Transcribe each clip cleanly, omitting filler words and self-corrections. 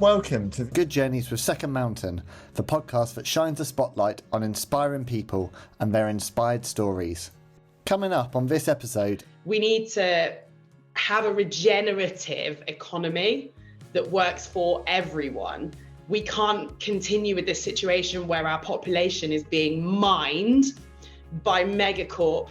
Welcome to Good Journeys with Second Mountain, the podcast that shines a spotlight on inspiring people and their inspired stories. Coming up on this episode, we need to have a regenerative economy that works for everyone. We can't continue with this situation where our population is being mined by megacorp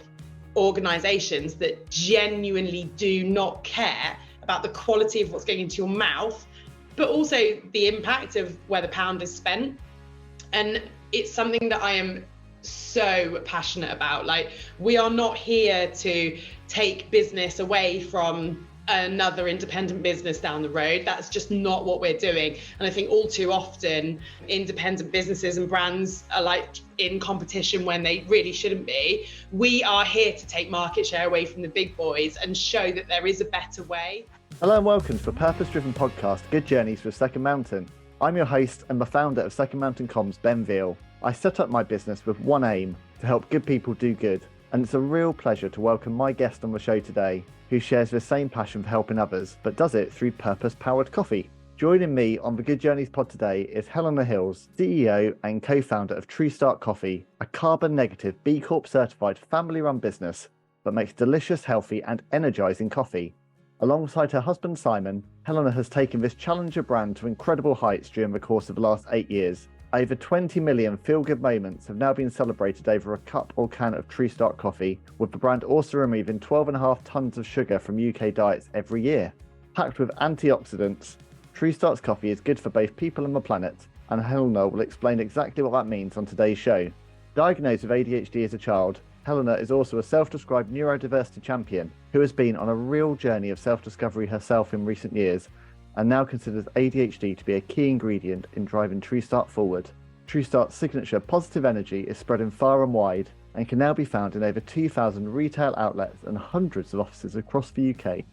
organizations that genuinely do not care about the quality of what's going into your mouth, but also the impact of where the pound is spent. And it's something that I am so passionate about. Like, we are not here to take business away from another independent business down the road. That's just not what we're doing. And I think all too often independent businesses and brands are like in competition when they really shouldn't be. We are here to take market share away from the big boys and show that there is a better way. Hello and welcome to the purpose-driven podcast, Good Journeys with Second Mountain. I'm your host and the founder of Second Mountain Comms, Ben Veal. I set up my business with one aim, to help good people do good. And it's a real pleasure to welcome my guest on the show today, who shares the same passion for helping others, but does it through purpose-powered coffee. Joining me on the Good Journeys pod today is Helena Hills, CEO and co-founder of TrueStart Coffee, a carbon-negative B Corp certified family-run business that makes delicious, healthy and energising coffee. Alongside her husband Simon, Helena has taken this challenger brand to incredible heights during the course of the last 8 years. Over 20 million feel-good moments have now been celebrated over a cup or can of TrueStart coffee, with the brand also removing 12.5 tonnes of sugar from UK diets every year. Packed with antioxidants, TrueStart's coffee is good for both people and the planet, and Helena will explain exactly what that means on today's show. Diagnosed with ADHD as a child, Helena is also a self-described neurodiversity champion who has been on a real journey of self-discovery herself in recent years and now considers ADHD to be a key ingredient in driving TrueStart forward. TrueStart's signature positive energy is spreading far and wide and can now be found in over 2,000 retail outlets and hundreds of offices across the UK.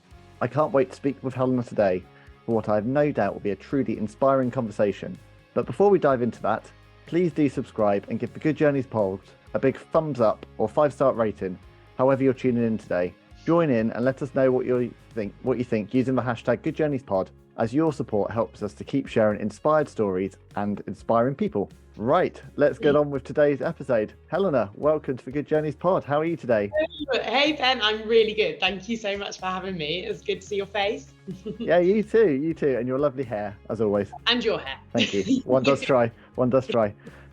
I can't wait to speak with Helena today for what I have no doubt will be a truly inspiring conversation. But before we dive into that, please do subscribe and give the Good Journeys pod a big thumbs up or 5-star rating, however you're tuning in today. Join in and let us know what you think using the hashtag GoodJourneysPod, as your support helps us to keep sharing inspired stories and inspiring people. Right, let's get on with today's episode. Helena, welcome to the Good Journeys pod. How are you today? Hey Ben, I'm really good. Thank you so much for having me. It's good to see your face. Yeah, you too, and your lovely hair, as always. And your hair. Thank you. One does try.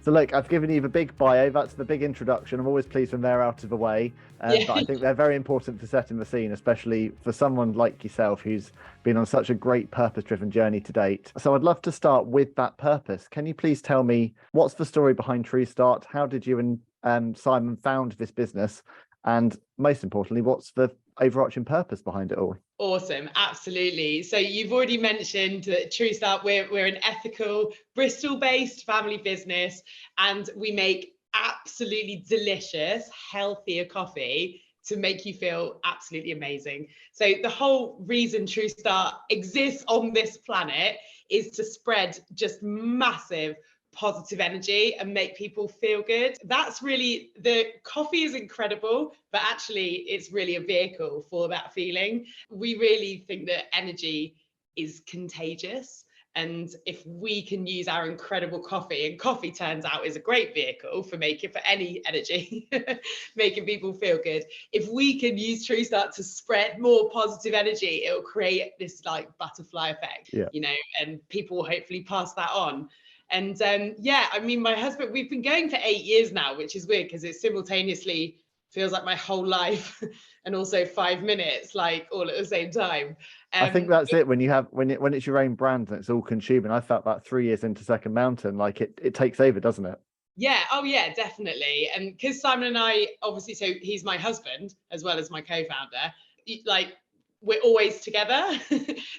So look, I've given you the big bio, that's the big introduction. I'm always pleased when they're out of the way, but I think they're very important for setting the scene, especially for someone like yourself who's been on such a great purpose-driven journey to date. So I'd love to start with that purpose. Can you please tell me what's the story behind TrueStart? How did you and Simon found this business? And most importantly, what's the overarching purpose behind it all? Awesome, absolutely. So you've already mentioned that TrueStart, we're an ethical, Bristol-based family business, and we make absolutely delicious, healthier coffee to make you feel absolutely amazing. So the whole reason TrueStart exists on this planet is to spread just massive positive energy and make people feel good. That's really, the coffee is incredible, but actually it's really a vehicle for that feeling. We really think that energy is contagious. And if we can use our incredible coffee, and coffee turns out is a great vehicle for any energy, making people feel good. If we can use TrueStart to spread more positive energy, it'll create this like butterfly effect, and people will hopefully pass that on. And I mean, my husband, we've been going for 8 years now, which is weird because it simultaneously feels like my whole life and also 5 minutes, like all at the same time. I think that's it. When it's your own brand and it's all consuming, I felt that 3 years into Second Mountain, like it takes over, doesn't it? Yeah. Oh yeah, definitely. And because Simon and I, obviously, so he's my husband as well as my co-founder, like we're always together.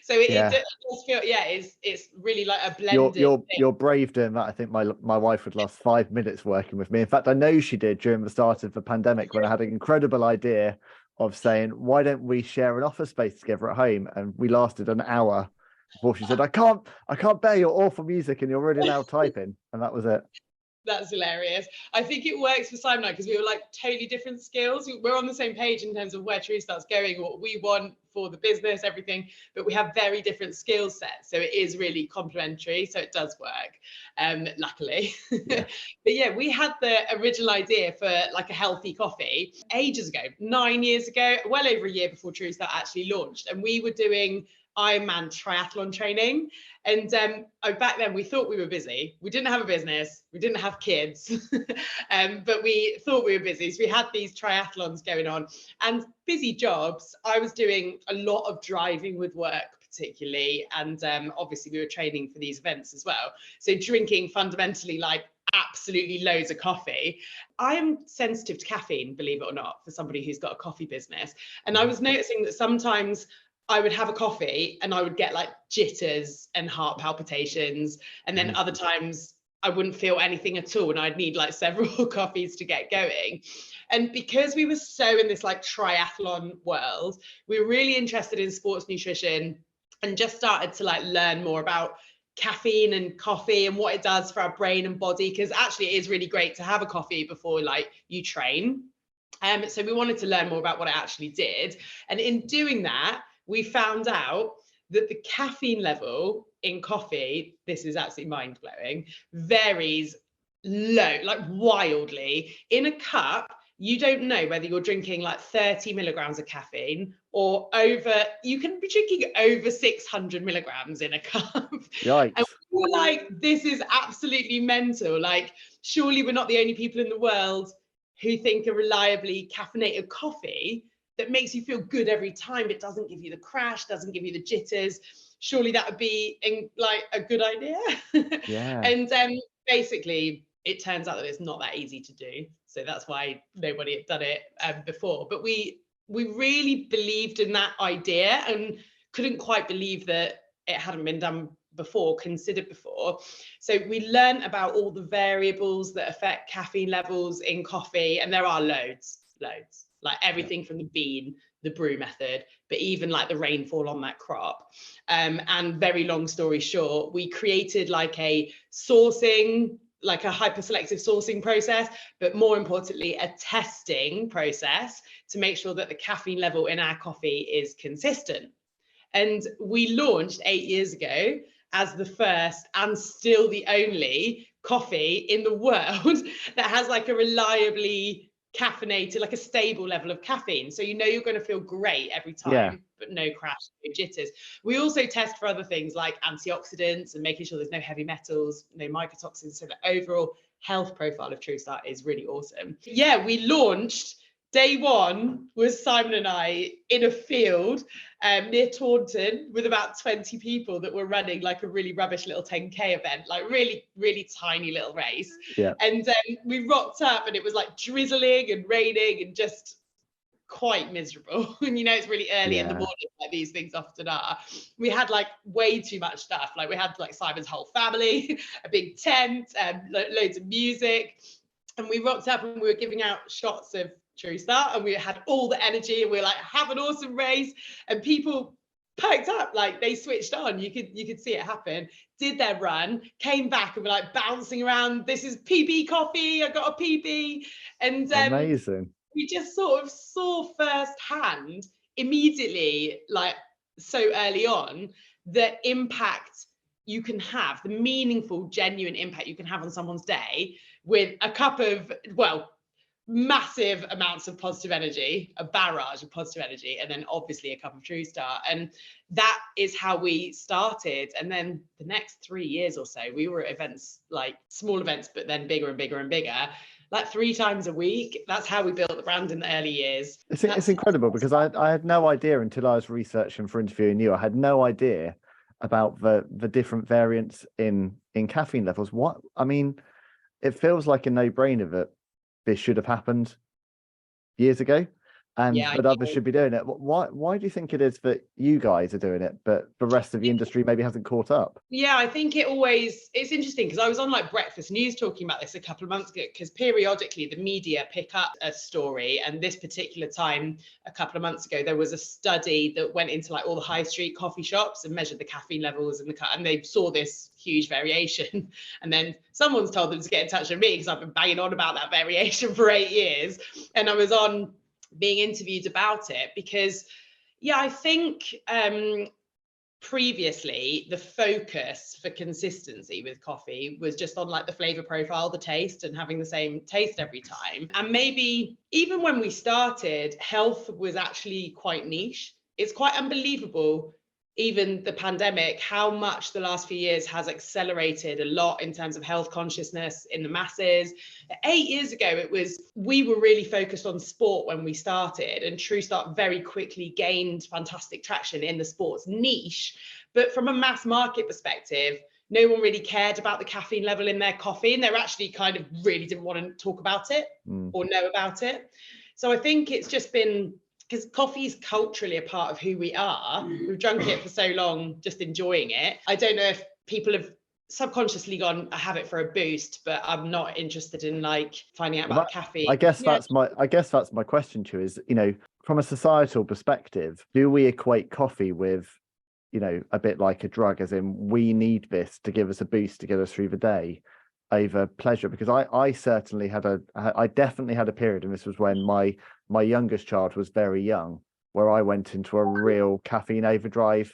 So it does feel, it's really like a blended you're brave doing that. I think my wife would last 5 minutes working with me. In fact, I know she did during the start of the pandemic when I had an incredible idea of saying, why don't we share an office space together at home? And we lasted an hour before she said, I can't bear your awful music and you're really loud typing. And that was it. That's hilarious. I think it works for Simon and I because we were like totally different skills. We're on the same page in terms of where TrueStart's going, what we want for the business, everything, but we have very different skill sets. So it is really complementary. So it does work, luckily. Yeah. But yeah, we had the original idea for like a healthy coffee ages ago, 9 years ago, well over a year before TrueStart actually launched. And we were doing Ironman triathlon training. And back then we thought we were busy. We didn't have a business. We didn't have kids, but we thought we were busy. So we had these triathlons going on and busy jobs. I was doing a lot of driving with work particularly. And obviously we were training for these events as well. So drinking fundamentally like absolutely loads of coffee. I am sensitive to caffeine, believe it or not, for somebody who's got a coffee business. And I was noticing that sometimes I would have a coffee and I would get like jitters and heart palpitations. And then other times I wouldn't feel anything at all. And I'd need like several coffees to get going. And because we were so in this like triathlon world, we were really interested in sports nutrition and just started to like learn more about caffeine and coffee and what it does for our brain and body. Because actually it is really great to have a coffee before like you train. So we wanted to learn more about what it actually did. And in doing that, we found out that the caffeine level in coffee, this is absolutely mind-blowing, varies low, like wildly. In a cup, you don't know whether you're drinking like 30 milligrams of caffeine or you can be drinking over 600 milligrams in a cup. Yikes. And we were like, this is absolutely mental. Like, surely we're not the only people in the world who think a reliably caffeinated coffee that makes you feel good every time, it doesn't give you the crash, doesn't give you the jitters. Surely that would be like a good idea. Yeah. And basically, it turns out that it's not that easy to do. So that's why nobody had done it before. But we really believed in that idea and couldn't quite believe that it hadn't been done before, considered before. So we learned about all the variables that affect caffeine levels in coffee, and there are loads. Like everything from the bean, the brew method, but even like the rainfall on that crop. And very long story short, we created like a sourcing, like a hyper-selective sourcing process, but more importantly, a testing process to make sure that the caffeine level in our coffee is consistent. And we launched 8 years ago as the first and still the only coffee in the world that has like a reliably caffeinated, like a stable level of caffeine. So you know you're going to feel great every time, but no crash, no jitters. We also test for other things like antioxidants and making sure there's no heavy metals, no mycotoxins. So the overall health profile of TrueStart is really awesome. Yeah, we launched. Day one was Simon and I in a field near Taunton with about 20 people that were running like a really rubbish little 10K event, like really, really tiny little race. Yeah. And we rocked up and it was like drizzling and raining and just quite miserable. And you know, it's really early in the morning, like these things often are. We had like way too much stuff. Like we had like Simon's whole family, a big tent, loads of music. And we rocked up and we were giving out shots of TrueStart and we had all the energy and we were like, have an awesome race. And people perked up, like they switched on. You could see it happen, did their run, came back and were like bouncing around. This is PB coffee, I got a PB. And amazing. We just sort of saw firsthand immediately, like so early on, the impact you can have, the meaningful, genuine impact you can have on someone's day with a cup of, well, massive amounts of positive energy, a barrage of positive energy, and then obviously a cup of TrueStart. And that is how we started. And then the next 3 years or so, we were at events, like small events, but then bigger and bigger and bigger, like 3 times a week. That's how we built the brand in the early years. It's incredible because I had no idea until I was researching for interviewing you. I had no idea about the different variants in caffeine levels. What, I mean, it feels like a no-brainer that this should have happened years ago. and Yeah, I but others do. should be doing it. Why do you think it is that you guys are doing it, but the rest of the industry maybe hasn't caught up? Yeah, I think it's interesting because I was on like Breakfast News talking about this a couple of months ago, because periodically the media pick up a story. And this particular time, a couple of months ago, there was a study that went into like all the high street coffee shops and measured the caffeine levels in the cup, and they saw this huge variation. And then someone's told them to get in touch with me because I've been banging on about that variation for 8 years. And I was on being interviewed about it because, yeah, I think previously the focus for consistency with coffee was just on like the flavor profile, the taste, and having the same taste every time. And maybe even when we started, health was actually quite niche. It's quite unbelievable, even the pandemic, how much the last few years has accelerated a lot in terms of health consciousness in the masses. 8 years ago, we were really focused on sport when we started, and TrueStart very quickly gained fantastic traction in the sports niche. But from a mass market perspective, no one really cared about the caffeine level in their coffee, and they actually kind of really didn't want to talk about it or know about it. So I think it's just been, because coffee is culturally a part of who we are. We've drunk it for so long, just enjoying it. I don't know if people have subconsciously gone, I have it for a boost, but I'm not interested in like finding out about caffeine. I guess that's my question to you is, from a societal perspective, do we equate coffee with, a bit like a drug, as in we need this to give us a boost to get us through the day over pleasure? Because I definitely had a period, and this was when my youngest child was very young, where I went into a real caffeine overdrive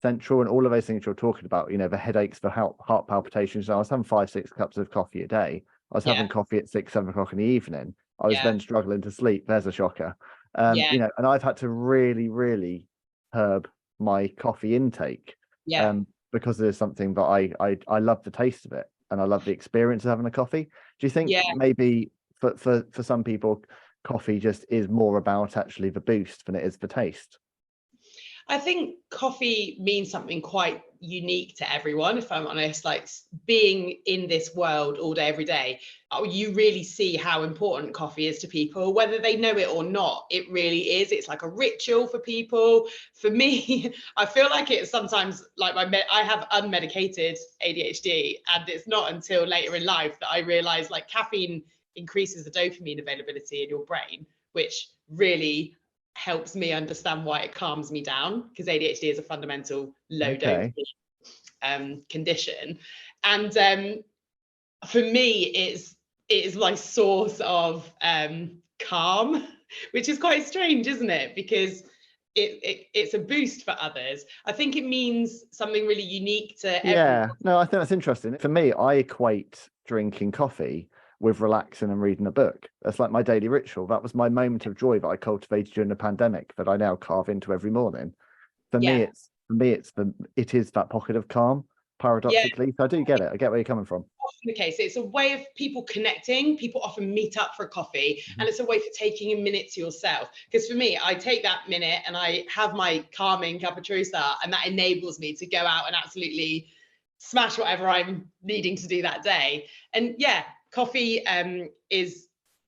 central, and all of those things you're talking about, the headaches, the heart palpitations. I was having 5-6 cups of coffee a day. I was having coffee at 6-7 o'clock in the evening. I was then struggling to sleep. There's a shocker. And I've had to really, really curb my coffee intake because there's something that I love the taste of it, and I love the experience of having a coffee. Do you think maybe for some people, coffee just is more about actually the boost than it is the taste? I think coffee means something quite unique to everyone, if I'm honest. Like being in this world all day, every day, you really see how important coffee is to people, whether they know it or not. It really is. It's like a ritual for people. For me, I feel like it's sometimes like I have unmedicated ADHD, and it's not until later in life that I realize like caffeine increases the dopamine availability in your brain, which really helps me understand why it calms me down, because ADHD is a fundamental low dopamine condition. And for me, it is my source of calm, which is quite strange, isn't it? Because it's a boost for others. I think it means something really unique to everyone. No, I think that's interesting. For me, I equate drinking coffee with relaxing and reading a book. That's like my daily ritual. That was my moment of joy that I cultivated during the pandemic that I now carve into every morning. For me, it is that pocket of calm, paradoxically. So I do get it. I get where you're coming from. Often the case. It's a way of people connecting. People often meet up for coffee, and it's a way for taking a minute to yourself. Because for me, I take that minute and I have my calming cup of TrueStart, and that enables me to go out and absolutely smash whatever I'm needing to do that day. And coffee is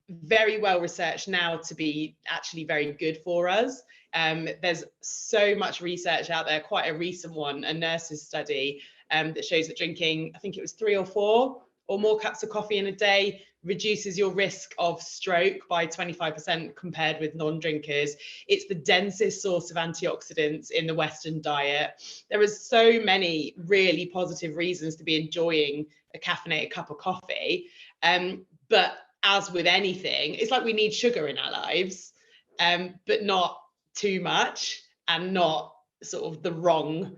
very well researched now to be actually very good for us. There's so much research out there, quite a recent one, a nurse's study that shows that drinking, I think it was 3 or 4 or more cups of coffee in a day reduces your risk of stroke by 25% compared with non-drinkers. It's the densest source of antioxidants in the Western diet. There are so many really positive reasons to be enjoying a caffeinated cup of coffee. But as with anything, it's like we need sugar in our lives, but not too much, and not sort of the wrong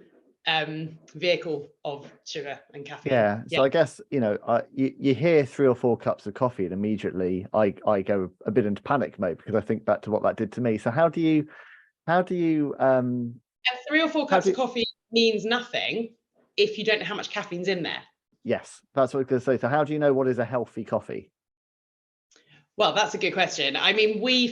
vehicle of sugar and caffeine. So I guess you hear 3 or 4 cups of coffee and immediately I go a bit into panic mode, because I think back to what that did to me. So how do you and 3 or 4 cups of coffee means nothing if you don't know how much caffeine's in there. Yes, that's what I was going to say. So how do you know what is a healthy coffee? Well, that's a good question. I mean, we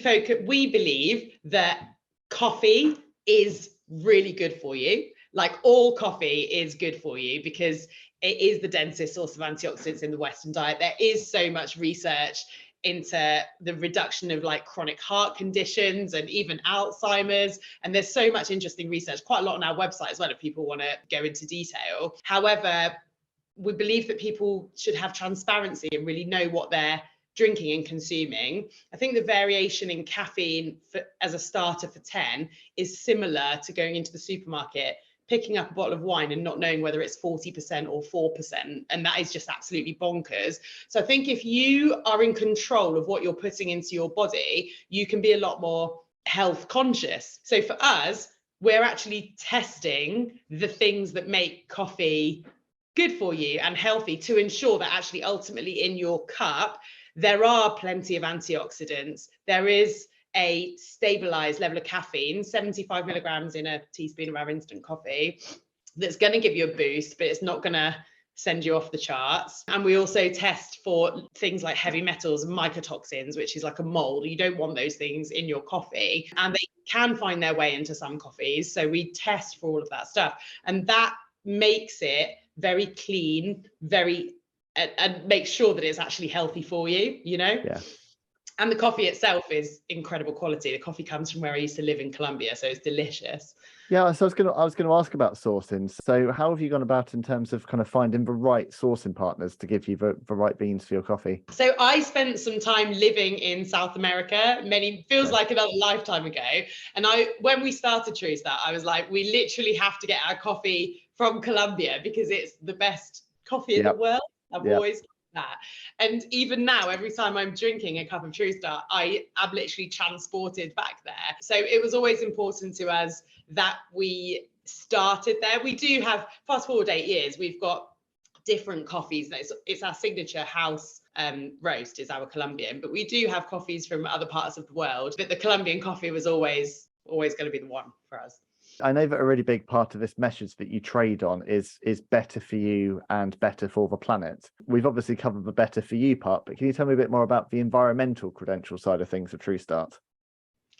believe that coffee is really good for you. Like all coffee is good for you because it is the densest source of antioxidants in the Western diet. There is so much research into the reduction of like chronic heart conditions and even Alzheimer's. And there's so much interesting research, quite a lot on our website as well, if people want to go into detail. However, we believe that people should have transparency and really know what they're drinking and consuming. I think the variation in caffeine as a starter for 10 is similar to going into the supermarket, picking up a bottle of wine and not knowing whether it's 40% or 4%. And that is just absolutely bonkers. So I think if you are in control of what you're putting into your body, you can be a lot more health conscious. So for us, we're actually testing the things that make coffee good for you and healthy to ensure that actually ultimately in your cup, there are plenty of antioxidants. There is a stabilized level of caffeine, 75 milligrams in a teaspoon of our instant coffee, that's going to give you a boost, but it's not going to send you off the charts. And we also test for things like heavy metals and mycotoxins, which is like a mold. You don't want those things in your coffee, and they can find their way into some coffees. So we test for all of that stuff, and that makes it very clean, and make sure that it's actually healthy for you, you know? Yeah. And the coffee itself is incredible quality. The coffee comes from where I used to live in Colombia, so it's delicious. Yeah, so I was gonna ask about sourcing. So how have you gone about in terms of kind of finding the right sourcing partners to give you the right beans for your coffee? So I spent some time living in South America, feels like another lifetime ago. And when we started TrueStart, I was like, we literally have to get our coffee from Colombia because it's the best coffee in the world. I've always done that. And even now, every time I'm drinking a cup of TrueStart, I am literally transported back there. So it was always important to us that we started there. We do have, fast forward 8 years, we've got different coffees. It's our signature house roast is our Colombian, but we do have coffees from other parts of the world. But the Colombian coffee was always going to be the one for us. I know that a really big part of this message that you trade on is better for you and better for the planet. We've obviously covered the better for you part, but can you tell me a bit more about the environmental credential side of things of TrueStart?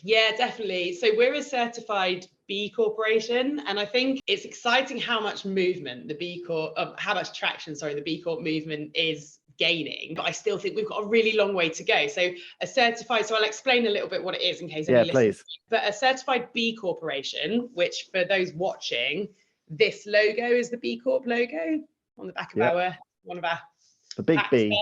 Yeah, definitely. So we're a certified B Corporation, and I think it's exciting how much movement the B Corp, how much traction, the B Corp movement is gaining, but I still think we've got a really long way to go. So I'll explain a little bit what it is in case any listeners. But a certified B Corporation, which for those watching, this logo is the B Corp logo on the back of one of our the big B.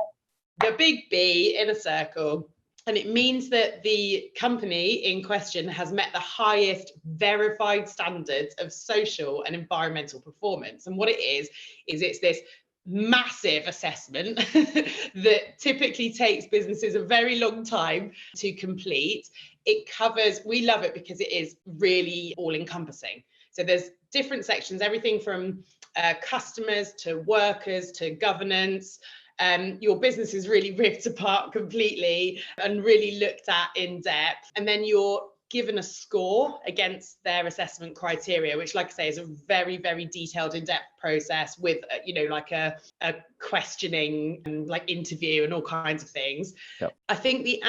The big B in a circle. And it means that the company in question has met the highest verified standards of social and environmental performance. And what it is it's this massive assessment that typically takes businesses a very long time to complete. It covers, we love it because it is really all encompassing. So there's different sections, everything from customers to workers to governance. Your business is really ripped apart completely and really looked at in depth. And then you're given a score against their assessment criteria, which, like I say, is a very, very detailed, in-depth process with, like a questioning and like interview and all kinds of things. Yep. I think the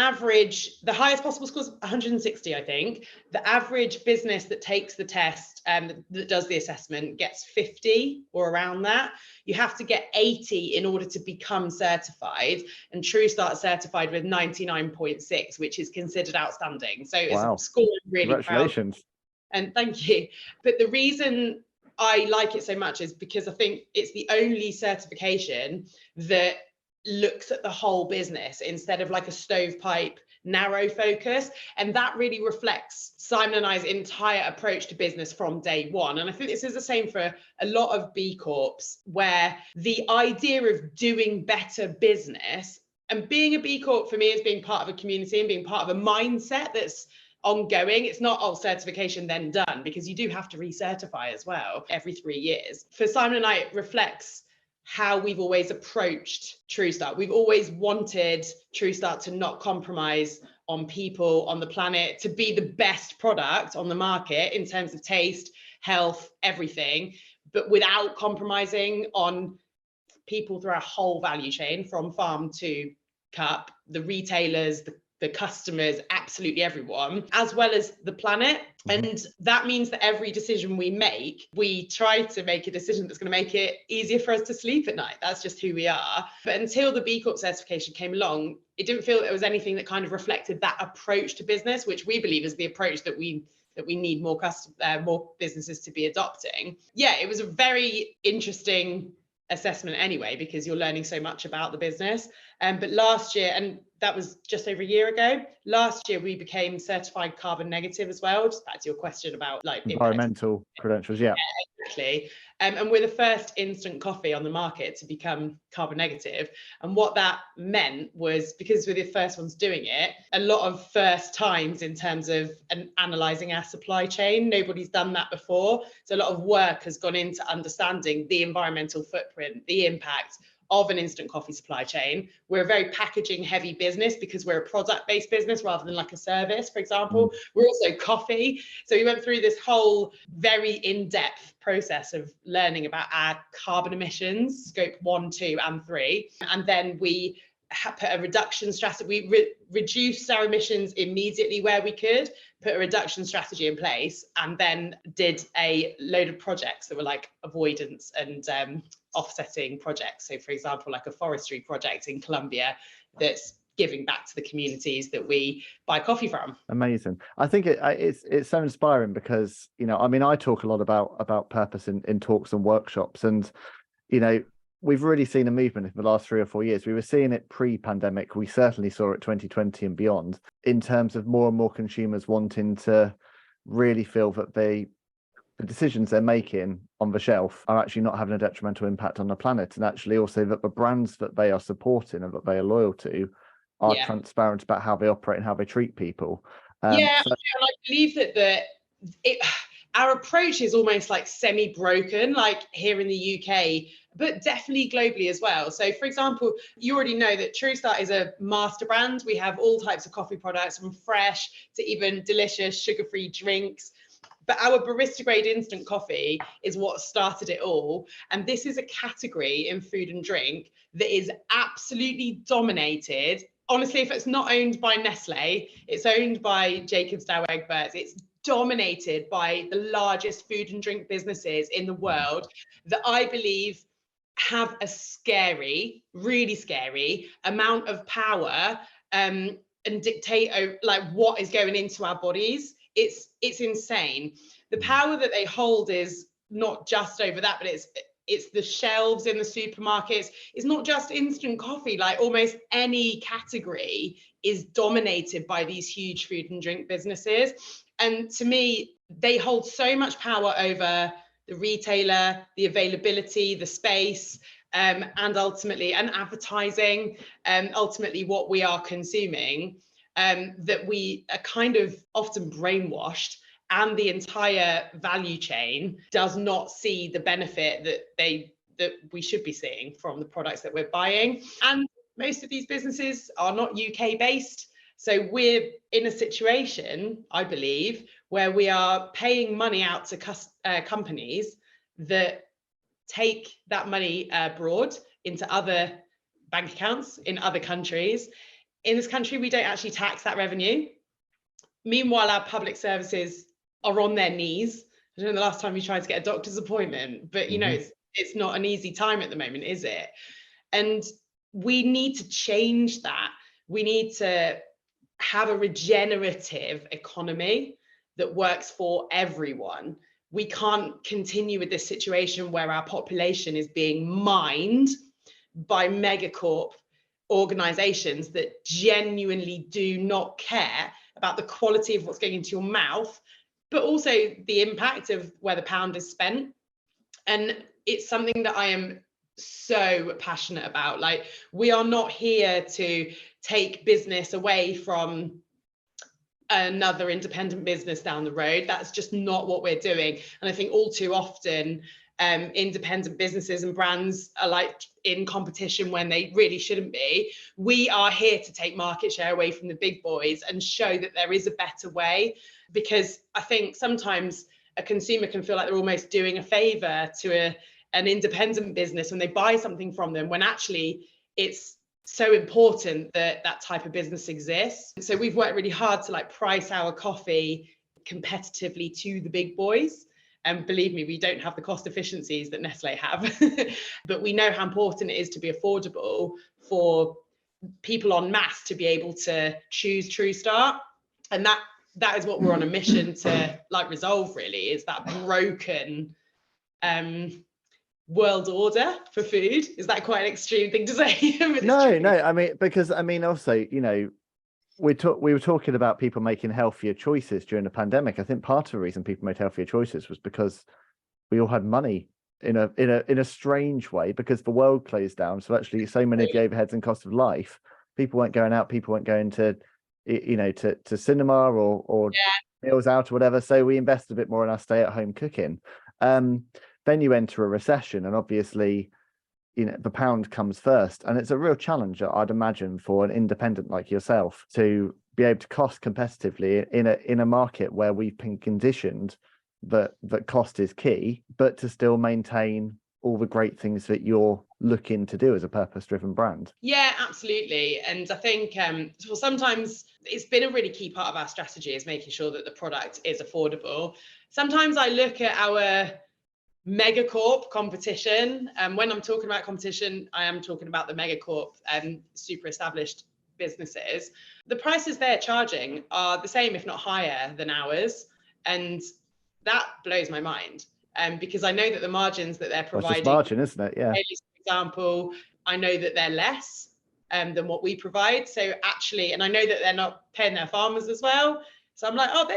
highest possible score is 160, I think. The average business that takes the test that does the assessment gets 50 or around that. You have to get 80 in order to become certified, and TrueStart certified with 99.6, which is considered outstanding. So it's scored really Congratulations. proud. And thank you. But the reason I like it so much is because I think it's the only certification that looks at the whole business instead of like a stovepipe narrow focus. And that really reflects Simon and I's entire approach to business from day one. And I think this is the same for a lot of B Corps, where the idea of doing better business, and being a B Corp for me is being part of a community and being part of a mindset that's ongoing. It's not certification then done, because you do have to recertify as well every 3 years. For Simon and I, it reflects how we've always approached TrueStart. We've always wanted TrueStart to not compromise on people, on the planet, to be the best product on the market in terms of taste, health, everything, but without compromising on people through our whole value chain, from farm to cup, the retailers, the customers, absolutely everyone, as well as the planet. And that means that every decision we make, we try to make a decision that's going to make it easier for us to sleep at night. That's just who we are. But until the B Corp certification came along, it didn't feel there was anything that kind of reflected that approach to business, which we believe is the approach that we need more businesses to be adopting. Yeah, it was a very interesting assessment anyway, because you're learning so much about the business. But last year, and that was just over a year ago, last year we became certified carbon negative as well. Just back to your question about like environmental credentials. Yeah, exactly. And we're the first instant coffee on the market to become carbon negative. And what that meant was, because we're the first ones doing it, a lot of first times in terms of analysing our supply chain. Nobody's done that before. So a lot of work has gone into understanding the environmental footprint, the impact of an instant coffee supply chain. We're a very packaging heavy business because we're a product based business rather than like a service, for example. We're also coffee. So we went through this whole very in-depth process of learning about our carbon emissions, scope 1, 2 and 3. And then we put a reduction strategy. We reduced our emissions immediately where we could, put a reduction strategy in place, and then did a load of projects that were like avoidance and offsetting projects. So for example, like a forestry project in Colombia that's giving back to the communities that we buy coffee from. Amazing. I think it's so inspiring because, you know, I mean, I talk a lot about purpose in talks and workshops, and, you know, we've really seen a movement in the last 3 or 4 years. We were seeing it pre-pandemic. We certainly saw it 2020 and beyond, in terms of more and more consumers wanting to really feel that the decisions they're making on the shelf are actually not having a detrimental impact on the planet, and actually also that the brands that they are supporting and that they are loyal to are transparent about how they operate and how they treat people. And I believe that our approach is almost like semi-broken, like here in the UK, but definitely globally as well. So for example, you already know that TrueStart is a master brand. We have all types of coffee products, from fresh to even delicious sugar-free drinks. But our barista grade instant coffee is what started it all. And this is a category in food and drink that is absolutely dominated. Honestly, if it's not owned by Nestle, it's owned by Jacobs Douwe Egberts. It's dominated by the largest food and drink businesses in the world that I believe have a scary, really scary amount of power and dictate like what is going into our bodies. It's insane. The power that they hold is not just over that, but it's the shelves in the supermarkets. It's not just instant coffee. Like almost any category is dominated by these huge food and drink businesses. And to me, they hold so much power over the retailer, the availability, the space, and ultimately, and advertising, ultimately what we are consuming, that we are kind of often brainwashed, and the entire value chain does not see the benefit that we should be seeing from the products that we're buying. And most of these businesses are not UK based. So we're in a situation, I believe, where we are paying money out to companies that take that money abroad into other bank accounts in other countries. In this country, we don't actually tax that revenue. Meanwhile, our public services are on their knees. I don't know the last time you tried to get a doctor's appointment, but you know, it's not an easy time at the moment, is it? And we need to change that. We need to have a regenerative economy that works for everyone. We can't continue with this situation where our population is being mined by megacorp organizations that genuinely do not care about the quality of what's going into your mouth, but also the impact of where the pound is spent. And it's something that I am so passionate about. Like, we are not here to take business away from another independent business down the road. That's just not what we're doing. And I think all too often, independent businesses and brands are like in competition when they really shouldn't be. We are here to take market share away from the big boys and show that there is a better way, because I think sometimes a consumer can feel like they're almost doing a favor to an independent business when they buy something from them, when actually it's so important that that type of business exists. So we've worked really hard to like price our coffee competitively to the big boys. And believe me, we don't have the cost efficiencies that Nestle have, but we know how important it is to be affordable for people en masse to be able to choose TrueStart. And that is what we're on a mission to like resolve, really, is that broken world order for food. Is that quite an extreme thing to say? No, I mean, because I mean, also, you know, we were talking about people making healthier choices during the pandemic. I think part of the reason people made healthier choices was because we all had money in a strange way, because the world closed down. So actually, so many of the overheads and cost of life, people weren't going out, people weren't going to, you know, to cinema or meals out or whatever. So we invested a bit more in our stay-at-home cooking. Then you enter a recession, and obviously, you know, the pound comes first, and it's a real challenge, I'd imagine, for an independent like yourself to be able to cost competitively in a market where we've been conditioned that cost is key, but to still maintain all the great things that you're looking to do as a purpose-driven brand. Yeah, absolutely. And I think well, sometimes it's been a really key part of our strategy is making sure that the product is affordable. Sometimes I look at our megacorp competition, and when I'm talking about competition, I am talking about the megacorp super established businesses. The prices they're charging are the same, if not higher, than ours, and that blows my mind. Because I know that the margins that they're providing, it's just margin, isn't it? Yeah. For example, I know that they're less than what we provide. So actually, and I know that they're not paying their farmers as well. So I'm like, oh,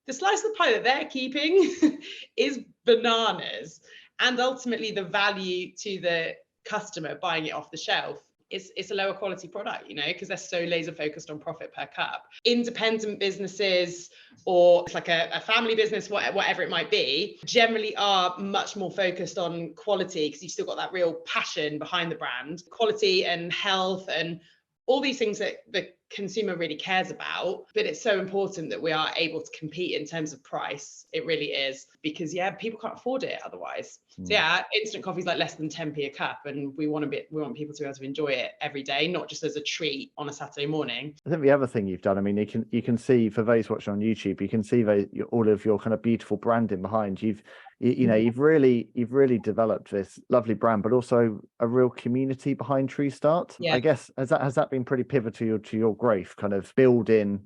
the slice of the pie that they're keeping is bananas. And ultimately the value to the customer buying it off the shelf, it's a lower quality product, you know, because they're so laser focused on profit per cup. Independent businesses, or it's like a family business, whatever it might be, generally are much more focused on quality, because you've still got that real passion behind the brand, quality and health and all these things that the consumer really cares about. But it's so important that we are able to compete in terms of price. It really is, because people can't afford it otherwise. So instant coffee is like less than 10p a cup, and we want people to be able to enjoy it every day, not just as a treat on a Saturday morning. I think the other thing you've done, I mean, you can see, for those watching on YouTube, you can see all of your kind of beautiful branding behind. You've really developed this lovely brand, but also a real community behind TrueStart. Yeah. I guess has that been pretty pivotal to your growth, kind of building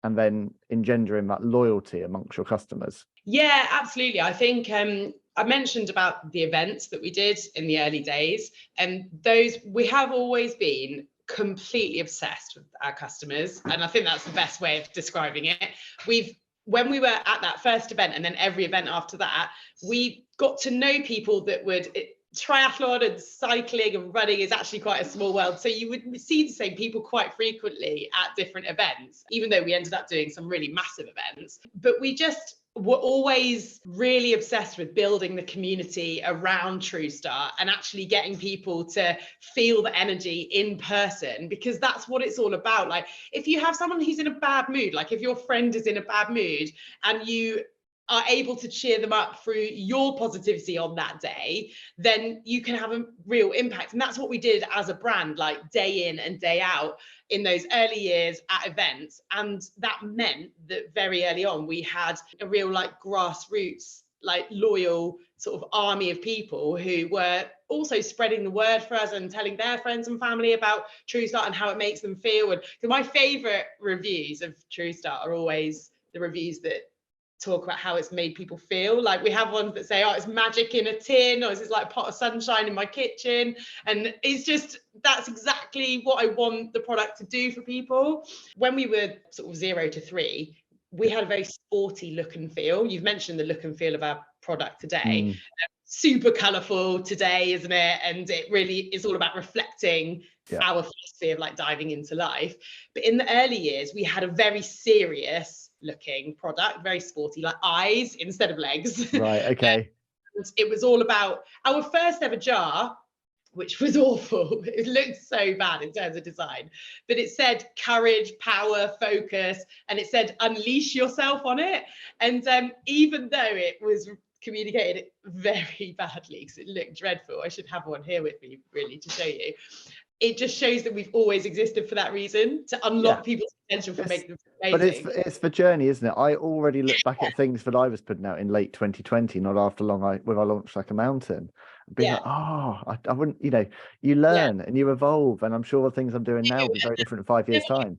and then engendering that loyalty amongst your customers? Yeah, absolutely. I think I mentioned about the events that we did in the early days, and those, we have always been completely obsessed with our customers, and I think that's the best way of describing it. When we were at that first event, and then every event after that, we got to know people that would triathlon and cycling and running is actually quite a small world. So you would see the same people quite frequently at different events, even though we ended up doing some really massive events. But we just were always really obsessed with building the community around TrueStart and actually getting people to feel the energy in person, because that's what it's all about. Like, if you have someone who's in a bad mood, like if your friend is in a bad mood and you are able to cheer them up through your positivity on that day, then you can have a real impact. And that's what we did as a brand, like day in and day out in those early years at events. And that meant that very early on, we had a real like grassroots, like loyal sort of army of people who were also spreading the word for us and telling their friends and family about TrueStart and how it makes them feel. And my favorite reviews of TrueStart are always the reviews that talk about how it's made people feel. Like, we have ones that say, oh, it's magic in a tin, or it's like a pot of sunshine in my kitchen. And it's just, that's exactly what I want the product to do for people. When we were sort of 0 to 3, we had a very sporty look and feel. You've mentioned the look and feel of our product today. Super colourful today, isn't it? And it really is all about reflecting our philosophy of like diving into life. But in the early years, we had a very serious looking product, very sporty, like eyes instead of legs. Right, okay. It was all about our first ever jar, which was awful. It looked so bad in terms of design, but it said courage, power, focus, and it said unleash yourself on it. And even though it was communicated very badly, because it looked dreadful, I should have one here with me really to show you. it just shows that we've always existed for that reason, to unlock people's potential for making them amazing. But it's the journey, isn't it? I already look back at things that I was putting out in late 2020, not after long when I launched Like a Mountain. Being like, I wouldn't, you learn and you evolve. And I'm sure the things I'm doing now will be very different in 5 years' time.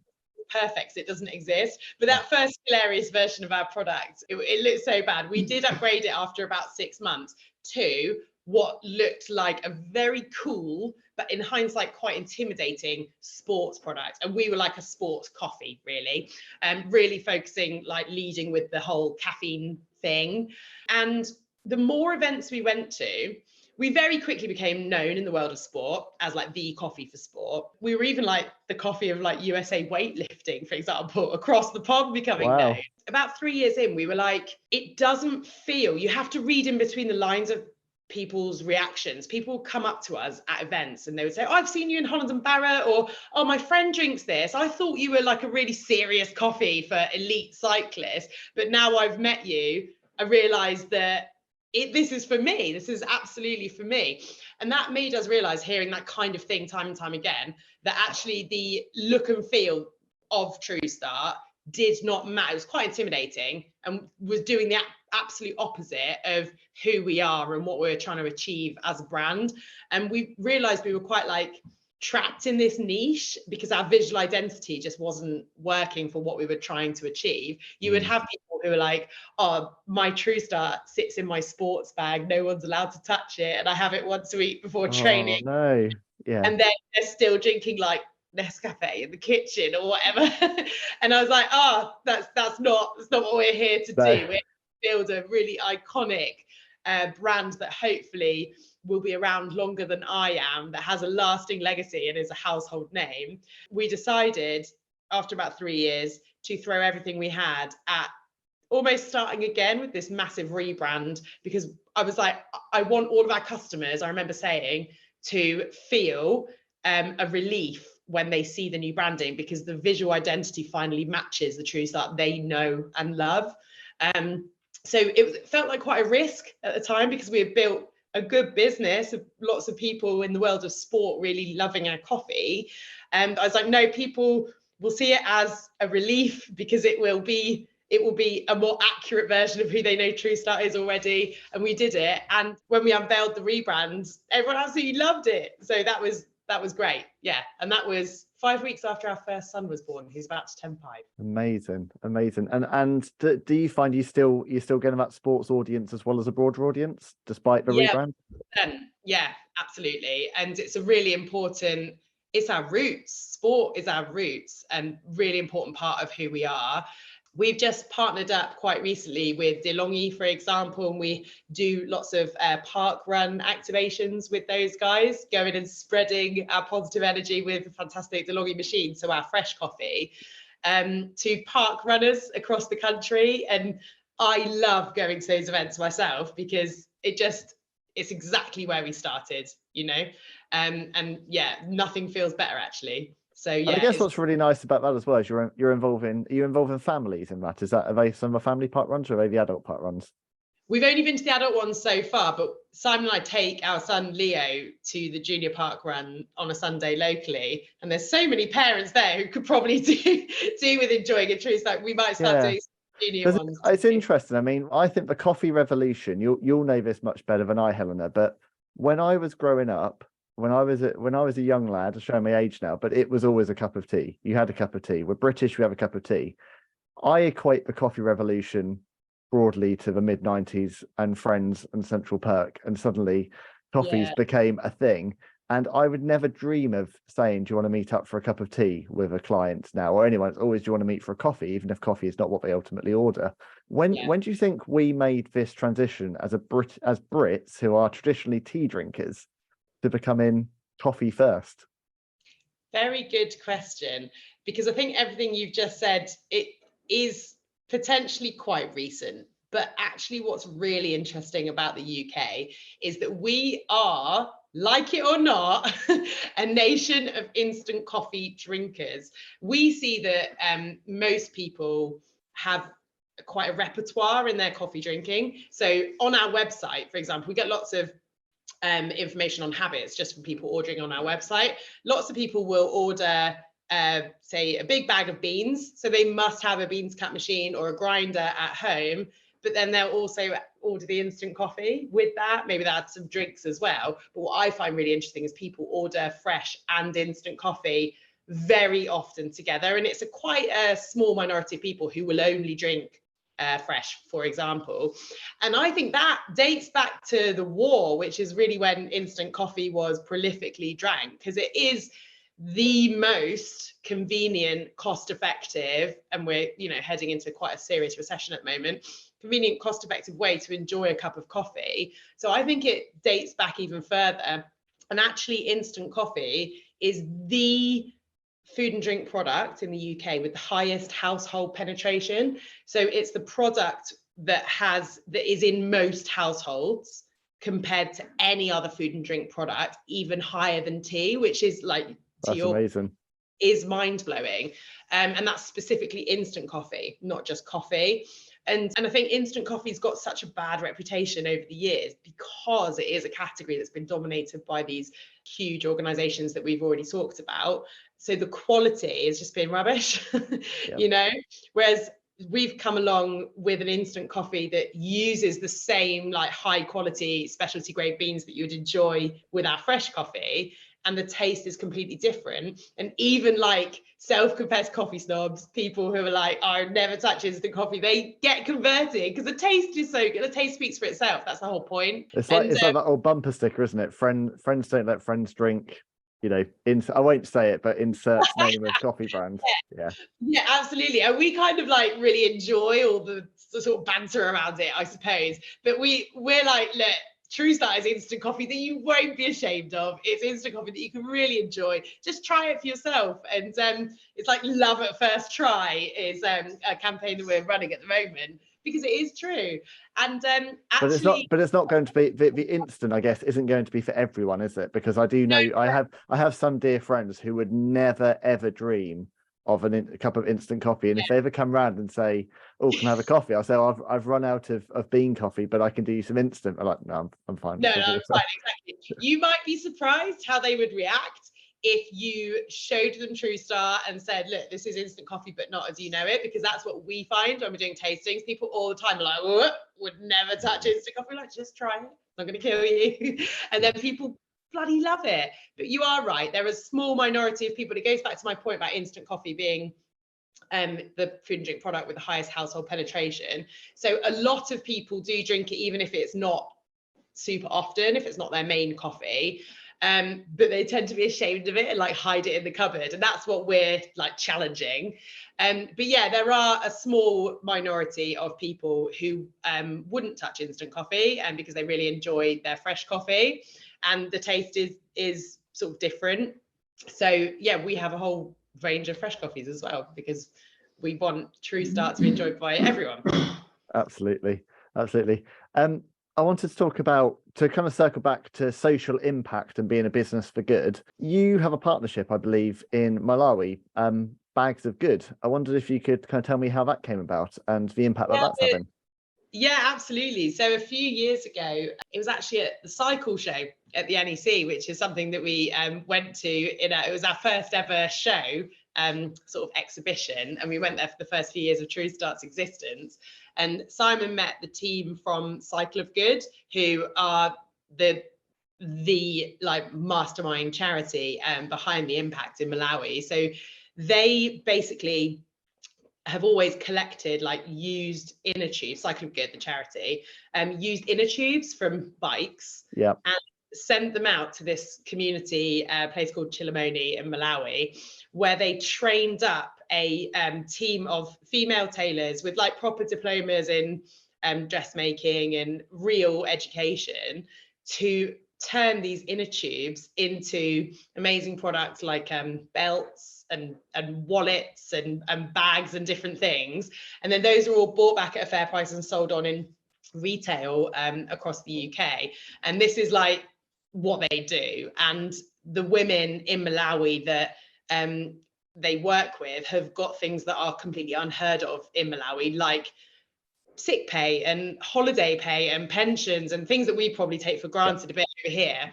Perfect, it doesn't exist. But that first hilarious version of our product, it looked so bad. We did upgrade it after about 6 months to what looked like a very cool, but in hindsight quite intimidating sports product. And we were like a sports coffee, really, really focusing, like leading with the whole caffeine thing. And the more events we went to, we very quickly became known in the world of sport as like the coffee for sport. We were even like the coffee of like USA weightlifting, for example, across the pond becoming known. About 3 years in, we were like, it doesn't feel, you have to read in between the lines of people's reactions. People come up to us at events and they would say, oh, I've seen you in Holland and Barrett, or, oh, my friend drinks this. I thought you were like a really serious coffee for elite cyclists, but now I've met you, I realized that this is for me. This is absolutely for me. And that made us realize, hearing that kind of thing time and time again, that actually the look and feel of TrueStart did not matter. It was quite intimidating and was doing the absolute opposite of who we are and what we're trying to achieve as a brand. And we realized we were quite like trapped in this niche because our visual identity just wasn't working for what we were trying to achieve. You would have people who are like, oh, my TrueStart sits in my sports bag, no one's allowed to touch it, and I have it once a week before training. No, yeah. And then they're still drinking like Nescafe in the kitchen or whatever. And I was like, that's not what we're here to do. We're here to build a really iconic brand that hopefully will be around longer than I am, that has a lasting legacy and is a household name. We decided after about 3 years to throw everything we had at almost starting again with this massive rebrand, because I was like, I want all of our customers, I remember saying, to feel a relief when they see the new branding, because the visual identity finally matches the TrueStart they know and love. So it felt like quite a risk at the time, because we had built a good business of lots of people in the world of sport really loving our coffee. And I was like, no, people will see it as a relief, because it will be a more accurate version of who they know TrueStart is already. And we did it. And when we unveiled the rebrand, everyone absolutely loved it. So that was great. Yeah. And that was 5 weeks after our first son was born, who's about to turn 5. Amazing. And do you find you're still getting that sports audience as well as a broader audience despite the rebrand? Yeah, absolutely. And it's a really important, it's our roots. Sport is our roots and really important part of who we are. We've just partnered up quite recently with DeLonghi, for example, and we do lots of park run activations with those guys, going and spreading our positive energy with a fantastic DeLonghi machine, so our fresh coffee, to park runners across the country. And I love going to those events myself, because it's exactly where we started, and yeah, nothing feels better actually. So yeah, I guess what's really nice about that as well is are you involving families in that? Are they some of the family park runs, or are they the adult park runs? We've only been to the adult ones so far, but Simon and I take our son Leo to the junior park run on a Sunday locally, and there's so many parents there who could probably do with enjoying a TrueStart. We might start doing junior ones. It's interesting. I mean, I think the coffee revolution, you'll know this much better than I, Helena, but when I was growing up, when I was a young lad, I'm showing my age now, but it was always a cup of tea. You had a cup of tea. We're British, we have a cup of tea. I equate the coffee revolution broadly to the mid-90s and Friends and Central Perk, and suddenly coffees became a thing. And I would never dream of saying, do you want to meet up for a cup of tea with a client now, or anyone? It's always, do you want to meet for a coffee, even if coffee is not what they ultimately order. When do you think we made this transition as Brits who are traditionally tea drinkers to becoming coffee first? Very good question, because I think everything you've just said, it is potentially quite recent, but actually what's really interesting about the UK is that we are, like it or not, a nation of instant coffee drinkers. We see that most people have quite a repertoire in their coffee drinking. So on our website, for example, we get lots of information on habits just from people ordering on our website. Lots of people will order say a big bag of beans, so they must have a beans cut machine or a grinder at home, but then they'll also order the instant coffee with that. Maybe they'll add some drinks as well. But what I find really interesting is people order fresh and instant coffee very often together, and it's quite a small minority of people who will only drink fresh, for example. And I think that dates back to the war, which is really when instant coffee was prolifically drank, because it is the most convenient, cost effective, and we're heading into quite a serious recession at the moment, convenient, cost effective way to enjoy a cup of coffee. So I think it dates back even further. And actually instant coffee is the food and drink product in the UK with the highest household penetration. So it's the product that is in most households compared to any other food and drink product, even higher than tea, which is like, that's amazing, is mind-blowing. And that's specifically instant coffee, not just coffee. And I think instant coffee's got such a bad reputation over the years because it is a category that's been dominated by these huge organizations that we've already talked about. So the quality has just been rubbish, whereas we've come along with an instant coffee that uses the same like high quality specialty grade beans that you would enjoy with our fresh coffee, and the taste is completely different. And even like self-confessed coffee snobs, people who are like, oh, I never touch instant coffee, they get converted because the taste is so good. The taste speaks for itself. That's the whole point. It's like that old bumper sticker, isn't it? Friends don't let friends drink, I won't say it, but insert name of coffee brand. Yeah, absolutely. And we kind of like really enjoy all the sort of banter around it, I suppose. But we're like, look, TrueStart is instant coffee that you won't be ashamed of. It's instant coffee that you can really enjoy. Just try it for yourself. And it's like love at first try is a campaign that we're running at the moment, because it is true. And actually, but it's not going to be the instant, I guess, isn't going to be for everyone, is it? Because I do know I have some dear friends who would never ever dream of a cup of instant coffee, and if they ever come round and say, oh, can I have a coffee, I'll say, oh, I've run out of bean coffee, but I can do you some instant. I'm like, no, I'm fine. No, I'm fine, exactly. You might be surprised how they would react if you showed them TrueStart and said, look, this is instant coffee, but not as you know it, because that's what we find when we're doing tastings. People all the time are like, oh, would never touch instant coffee. Like, just try it. It's not going to kill you. And then people bloody love it. But you are right. There is a small minority of people. It goes back to my point about instant coffee being the food and drink product with the highest household penetration. So a lot of people do drink it, even if it's not super often, if it's not their main coffee. But they tend to be ashamed of it and like hide it in the cupboard. And that's what we're like challenging. But yeah, there are a small minority of people who wouldn't touch instant coffee because they really enjoy their fresh coffee. And the taste is sort of different. So yeah, we have a whole range of fresh coffees as well, because we want TrueStart to be enjoyed by everyone. Absolutely. I wanted to talk about, to kind of circle back to social impact and being a business for good. You have a partnership, I believe, in Malawi, Bags of Good. I wondered if you could kind of tell me how that came about and the impact that's having. Yeah, absolutely. So a few years ago, it was actually at the cycle show at the NEC, which is something that we went to. It was our first ever show, sort of exhibition, and we went there for the first few years of TrueStart's existence. And Simon met the team from Cycle of Good, who are the like mastermind charity behind the impact in Malawi. So they basically have always collected like used inner tubes, Cycle of Good, the charity, used inner tubes from bikes, and sent them out to this community place called Chilimoni in Malawi, where they trained up a team of female tailors with like proper diplomas in dressmaking and real education to turn these inner tubes into amazing products like belts and wallets and bags and different things. And then those are all bought back at a fair price and sold on in retail across the UK. And this is like what they do. And the women in Malawi that they work with have got things that are completely unheard of in Malawi, like sick pay and holiday pay and pensions and things that we probably take for granted a bit over here.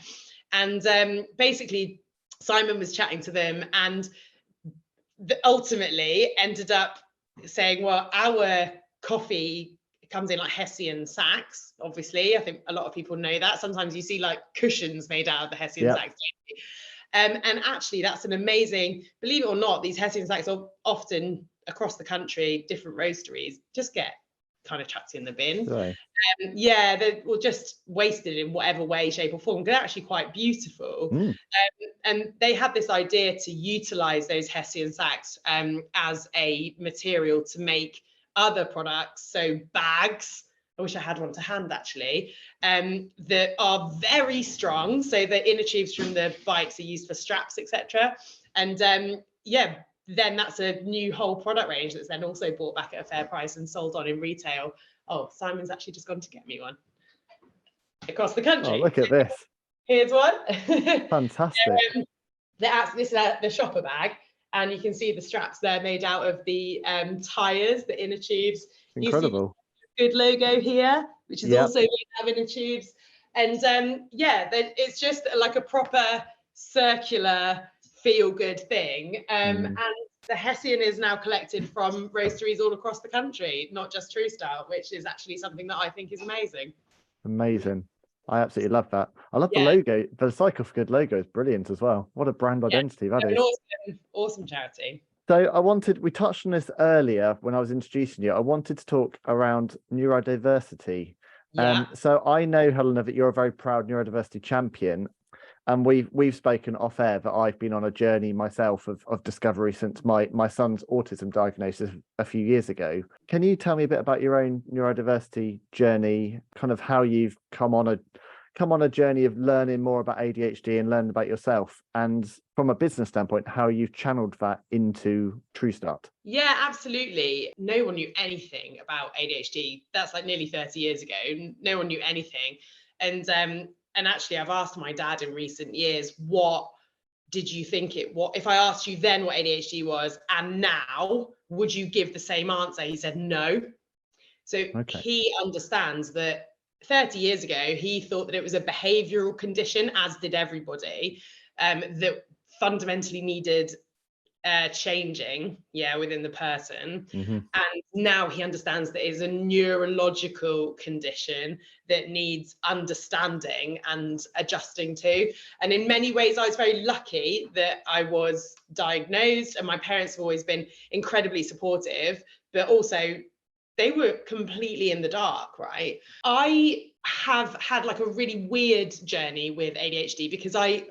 And basically, Simon was chatting to them and ultimately ended up saying, well, our coffee comes in like Hessian sacks, obviously. I think a lot of people know that. Sometimes you see like cushions made out of the Hessian sacks. And actually, that's an amazing, believe it or not, these Hessian sacks are often across the country, different roasteries just get kind of chucked in the bin. Right. Yeah, they're just wasted in whatever way, shape or form. They're actually quite beautiful. And they had this idea to utilize those Hessian sacks as a material to make other products, so bags. I wish I had one to hand actually, that are very strong. So the inner tubes from the bikes are used for straps, etc. And yeah, then that's a new whole product range that's then also bought back at a fair price and sold on in retail. Oh, Simon's actually just gone to get me one across the country. Oh, look at this. Here's one. Fantastic. This is the shopper bag, and you can see the straps there made out of the tires, the inner tubes. Incredible. You see good logo here, which is also made out of inner tubes. And yeah, it's just like a proper circular feel good thing. And the Hessian is now collected from roasteries all across the country, not just TrueStart, which is actually something that I think is amazing. Amazing. I absolutely love that. I love the logo. The Cycle for Good logo is brilliant as well. What a brand identity that is. Awesome charity. So we touched on this earlier when I was introducing you. I wanted to talk around neurodiversity. So I know, Helena, that you're a very proud neurodiversity champion. And we've spoken off air that I've been on a journey myself of discovery since my son's autism diagnosis a few years ago. Can you tell me a bit about your own neurodiversity journey, kind of how you've come on a journey of learning more about ADHD and learning about yourself, and from a business standpoint, how you've channeled that into TrueStart? Yeah, absolutely. No one knew anything about ADHD. That's like nearly 30 years ago. No one knew anything. And actually, I've asked my dad in recent years, what did you think if I asked you then what ADHD was, and now, would you give the same answer? He said no. So he understands that 30 years ago, he thought that it was a behavioral condition, as did everybody, that fundamentally needed changing within the person. And now he understands that it's a neurological condition that needs understanding and adjusting to. And in many ways, I was very lucky that I was diagnosed, and my parents have always been incredibly supportive, but also they were completely in the dark, right? I have had like a really weird journey with ADHD because I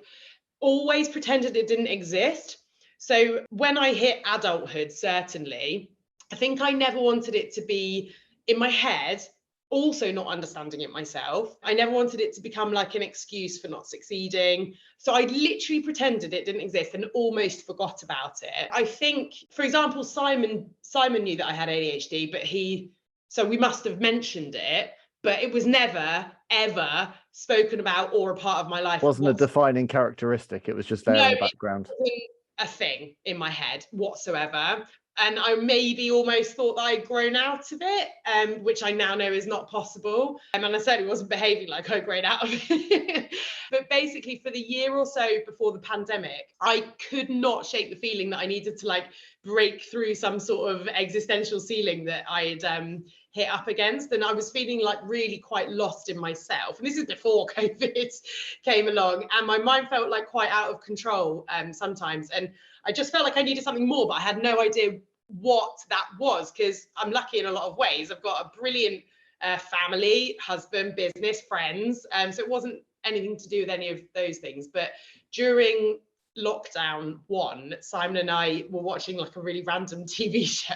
always pretended it didn't exist. So when I hit adulthood, certainly, I think I never wanted it to be in my head, also not understanding it myself. I never wanted it to become like an excuse for not succeeding. So I literally pretended it didn't exist and almost forgot about it. I think, for example, Simon knew that I had ADHD, but so we must have mentioned it, but it was never, ever spoken about or a part of my life. Wasn't a defining characteristic. It was just there in the background. It wasn't a thing in my head whatsoever. And I maybe almost thought that I'd grown out of it, which I now know is not possible. And I certainly wasn't behaving like I'd grown out of it. But basically, for the year or so before the pandemic, I could not shake the feeling that I needed to like break through some sort of existential ceiling that I had hit up against. And I was feeling like really quite lost in myself. And this is before COVID came along. And my mind felt like quite out of control sometimes. And I just felt like I needed something more, but I had no idea what that was, because I'm lucky in a lot of ways. I've got a brilliant family, husband, business, friends. So it wasn't anything to do with any of those things. But during lockdown 1, Simon and I were watching like a really random TV show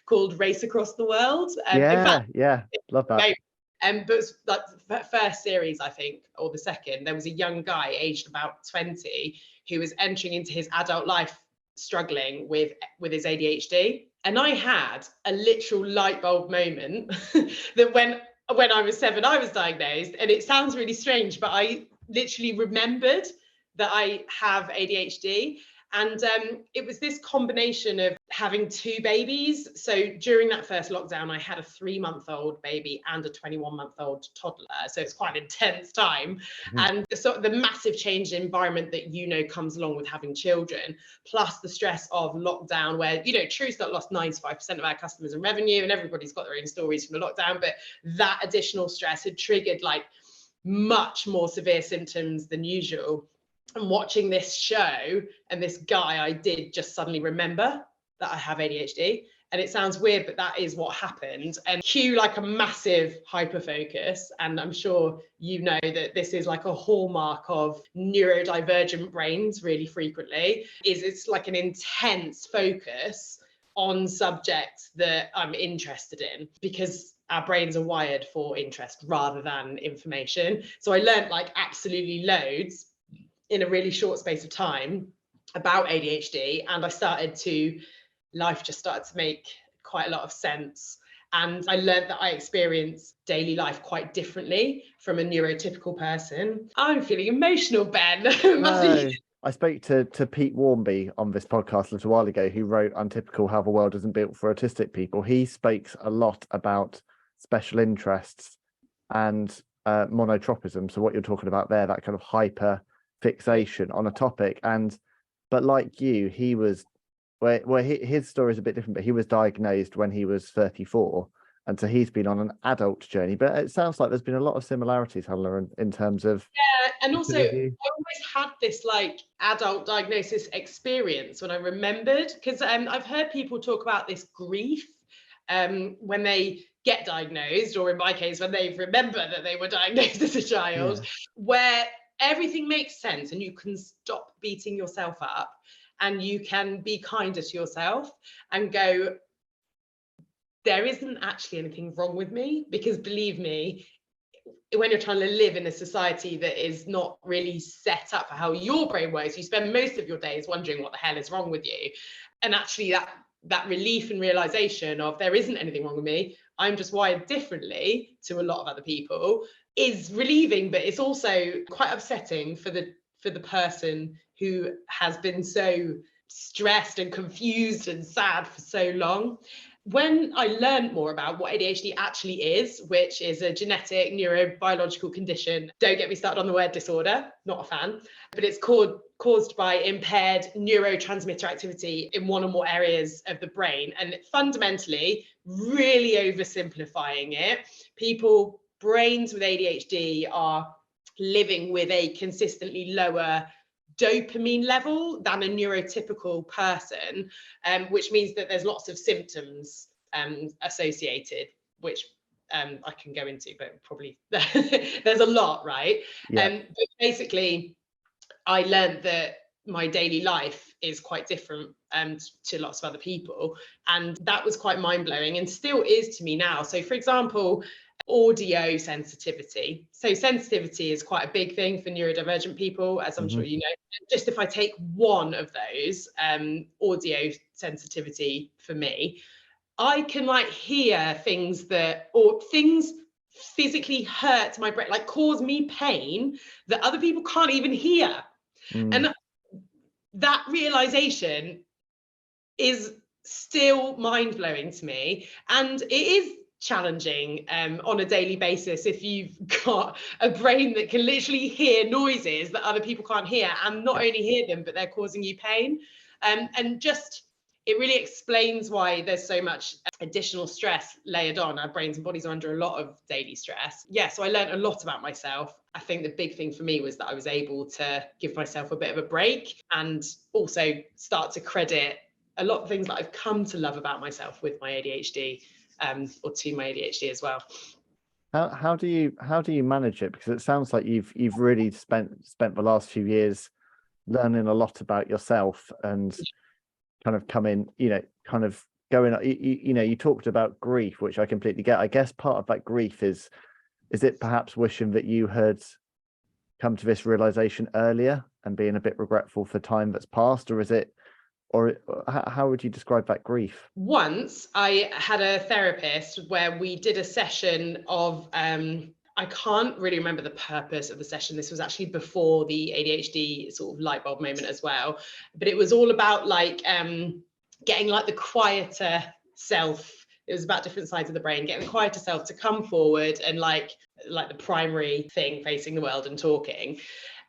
called Race Across the World. Love that. But it was like the first series, I think, or the second. There was a young guy aged about 20 who was entering into his adult life struggling with his ADHD. And I had a literal light bulb moment that when I was 7, I was diagnosed. And it sounds really strange, but I literally remembered that I have ADHD. And it was this combination of having 2 babies. So during that first lockdown, I had a 3-month-old baby and a 21-month-old toddler. So it's quite an intense time. And so the massive change in environment that, comes along with having children, plus the stress of lockdown, where, TrueStart lost 95% of our customers and revenue, and everybody's got their own stories from the lockdown. But that additional stress had triggered like much more severe symptoms than usual. And watching this show and this guy, I did just suddenly remember that I have ADHD. And it sounds weird, but that is what happened. And cue like a massive hyper focus. And I'm sure you know that this is like a hallmark of neurodivergent brains really frequently, is it's like an intense focus on subjects that I'm interested in, because our brains are wired for interest rather than information. So I learned like absolutely loads in a really short space of time about ADHD, and life just started to make quite a lot of sense. And I learned that I experience daily life quite differently from a neurotypical person. I'm feeling emotional, Ben. No. I spoke to Pete Warmby on this podcast a little while ago, who wrote Untypical: How the World Isn't Built for Autistic People. He speaks a lot about special interests and monotropism. So what you're talking about there, that kind of hyper fixation on a topic. But like you, he was his story is a bit different, but he was diagnosed when he was 34, and so he's been on an adult journey. But it sounds like there's been a lot of similarities, Helena, in terms of and also I always had this like adult diagnosis experience when I remembered, because I've heard people talk about this grief when they get diagnosed, or in my case when they remember that they were diagnosed as a child, where everything makes sense and you can stop beating yourself up and you can be kinder to yourself and go, there isn't actually anything wrong with me. Because believe me, when you're trying to live in a society that is not really set up for how your brain works, you spend most of your days wondering what the hell is wrong with you. And actually that relief and realization of there isn't anything wrong with me, I'm just wired differently to a lot of other people, is relieving. But it's also quite upsetting for the person who has been so stressed and confused and sad for so long. When I learned more about what ADHD actually is, which is a genetic neurobiological condition, don't get me started on the word disorder, not a fan, but it's caused by impaired neurotransmitter activity in one or more areas of the brain. And fundamentally, really oversimplifying it, brains with ADHD are living with a consistently lower dopamine level than a neurotypical person, which means that there's lots of symptoms associated, which I can go into, but probably there's a lot, right? But basically, I learned that my daily life is quite different to lots of other people, and that was quite mind-blowing, and still is to me now. So for example, audio sensitivity. So sensitivity is quite a big thing for neurodivergent people, as I'm sure you know. Just if I take one of those, audio sensitivity for me, I can like hear things or things physically hurt my brain, like cause me pain that other people can't even hear. And that realization is still mind-blowing to me, and it is challenging on a daily basis if you've got a brain that can literally hear noises that other people can't hear, and not only hear them, but they're causing you pain. And just, it really explains why there's so much additional stress layered on. Our brains and bodies are under a lot of daily stress. So I learned a lot about myself. I think the big thing for me was that I was able to give myself a bit of a break, and also start to credit a lot of things that I've come to love about myself with my ADHD, or to my ADHD as well. How do you manage it? Because it sounds like you've really spent the last few years learning a lot about yourself, and kind of coming, kind of going, you talked about grief, which I completely get. I guess part of that grief is it perhaps wishing that you had come to this realization earlier and being a bit regretful for time that's passed, or how would you describe that grief? Once I had a therapist where we did a session of I can't really remember the purpose of the session. This was actually before the ADHD sort of light bulb moment as well. But it was all about like getting like the quieter self. It was about different sides of the brain, getting the quieter self to come forward and like the primary thing facing the world and talking.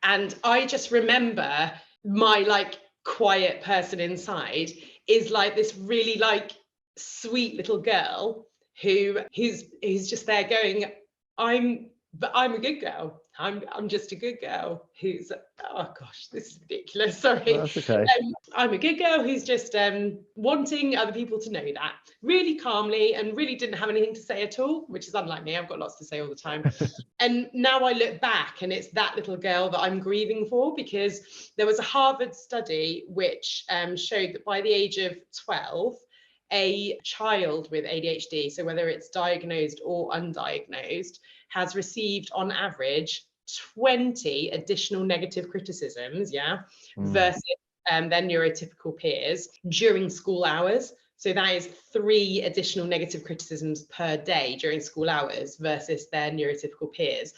And I just remember my like quiet person inside is like this really like sweet little girl who's just there going, I'm a good girl. I'm just a good girl who's, oh gosh, this is ridiculous. Sorry. Well, that's okay. I'm a good girl who's just wanting other people to know that, really calmly, and really didn't have anything to say at all, which is unlike me. I've got lots to say all the time. And now I look back and it's that little girl that I'm grieving for, because there was a Harvard study which showed that by the age of 12, a child with ADHD, so whether it's diagnosed or undiagnosed, has received on average 20 additional negative criticisms, versus their neurotypical peers during school hours. So that is 3 additional negative criticisms per day during school hours versus their neurotypical peers.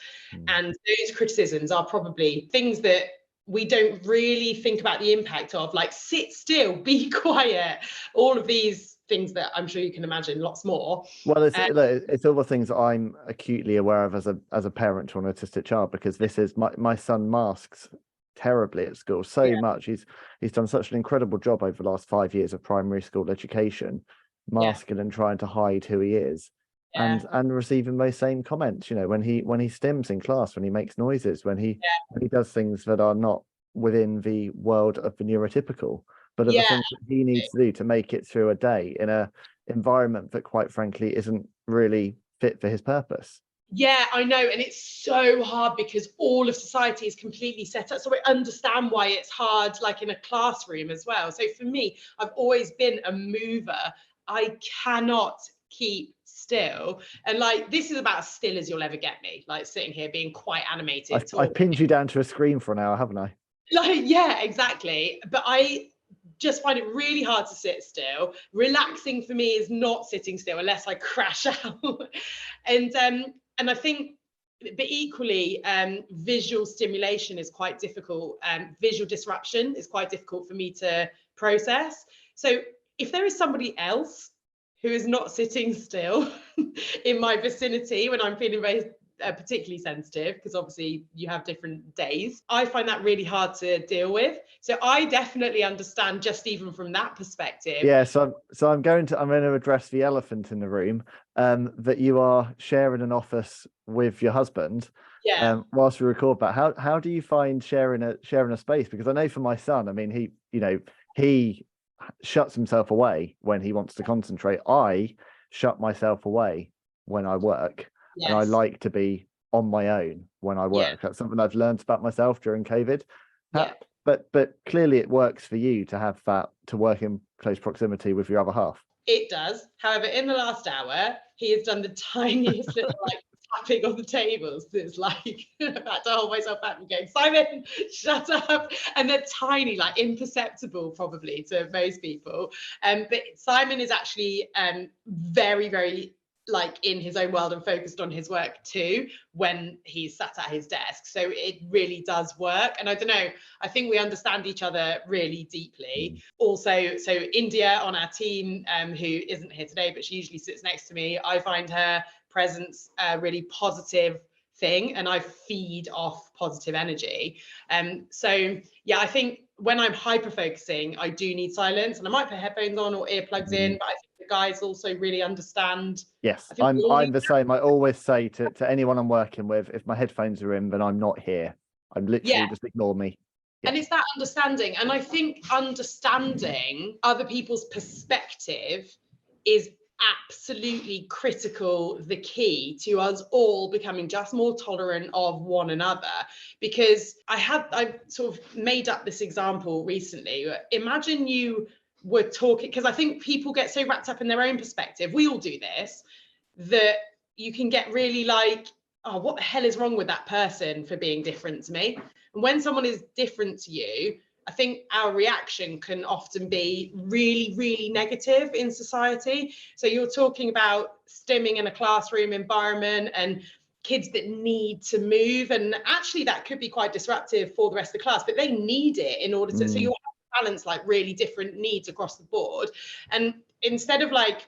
And those criticisms are probably things that we don't really think about the impact of, like sit still, be quiet, all of these things that I'm sure you can imagine, lots more. Well, it's all the things that I'm acutely aware of as a parent to an autistic child, because this is my son masks terribly at school so much. He's done such an incredible job over the last 5 years of primary school education, masking and trying to hide who he is. And receiving those same comments, you know, when he stims in class, when he makes noises, when he does things that are not within the world of the neurotypical, but are the things that he needs to do to make it through a day in a environment that quite frankly isn't really fit for his purpose. Yeah, I know. And it's so hard because all of society is completely set up. So I understand why it's hard, like in a classroom as well. So for me, I've always been a mover. I cannot keep still. And like, this is about as still as you'll ever get me, like sitting here being quite animated. I pinned you down to a screen for an hour, haven't I? Like, yeah, exactly. But I just find it really hard to sit still. Relaxing for me is not sitting still unless I crash out. And I think, but equally, visual stimulation is quite difficult. Visual disruption is quite difficult for me to process. So if there is somebody else who is not sitting still in my vicinity when I'm feeling very particularly sensitive, because obviously you have different days, I find that really hard to deal with. So I definitely understand, just even from that perspective. Yeah, so I'm going to address the elephant in the room, that you are sharing an office with your husband. Whilst we record that. How do you find sharing a space? Because I know for my son, I mean, he shuts himself away when he wants to concentrate. I shut myself away when I work. And I like to be on my own when I work. That's something I've learned about myself during COVID. But clearly it works for you to have that, to work in close proximity with your other half. It does. However, in the last hour, he has done the tiniest little like tapping on the tables. It's like I've had to hold myself back and going, Simon, shut up. And they're tiny, like imperceptible probably to most people. But Simon is actually very, very like in his own world and focused on his work too when he's sat at his desk. So it really does work. And I don't know, I think we understand each other really deeply. Also, so India on our team, who isn't here today, but she usually sits next to me, I find her presence a really positive thing, and I feed off positive energy. So yeah, I think when I'm hyper focusing, I do need silence, and I might put headphones on or earplugs in, but I think the guys also really understand. Yes, I'm the same. I always say to anyone I'm working with, if my headphones are in, then I'm not here. I'm literally just ignore me. And it's that understanding. And I think understanding other people's perspective is absolutely critical, the key to us all becoming just more tolerant of one another. Because I sort of made up this example recently. Imagine you were talking, because I think people get so wrapped up in their own perspective, we all do this, that you can get really like, oh, what the hell is wrong with that person for being different to me? And when someone is different to you, I think our reaction can often be really, really negative in society. So you're talking about stimming in a classroom environment, and kids that need to move, and actually that could be quite disruptive for the rest of the class, but they need it in order to, so you'll balance like really different needs across the board. And instead of like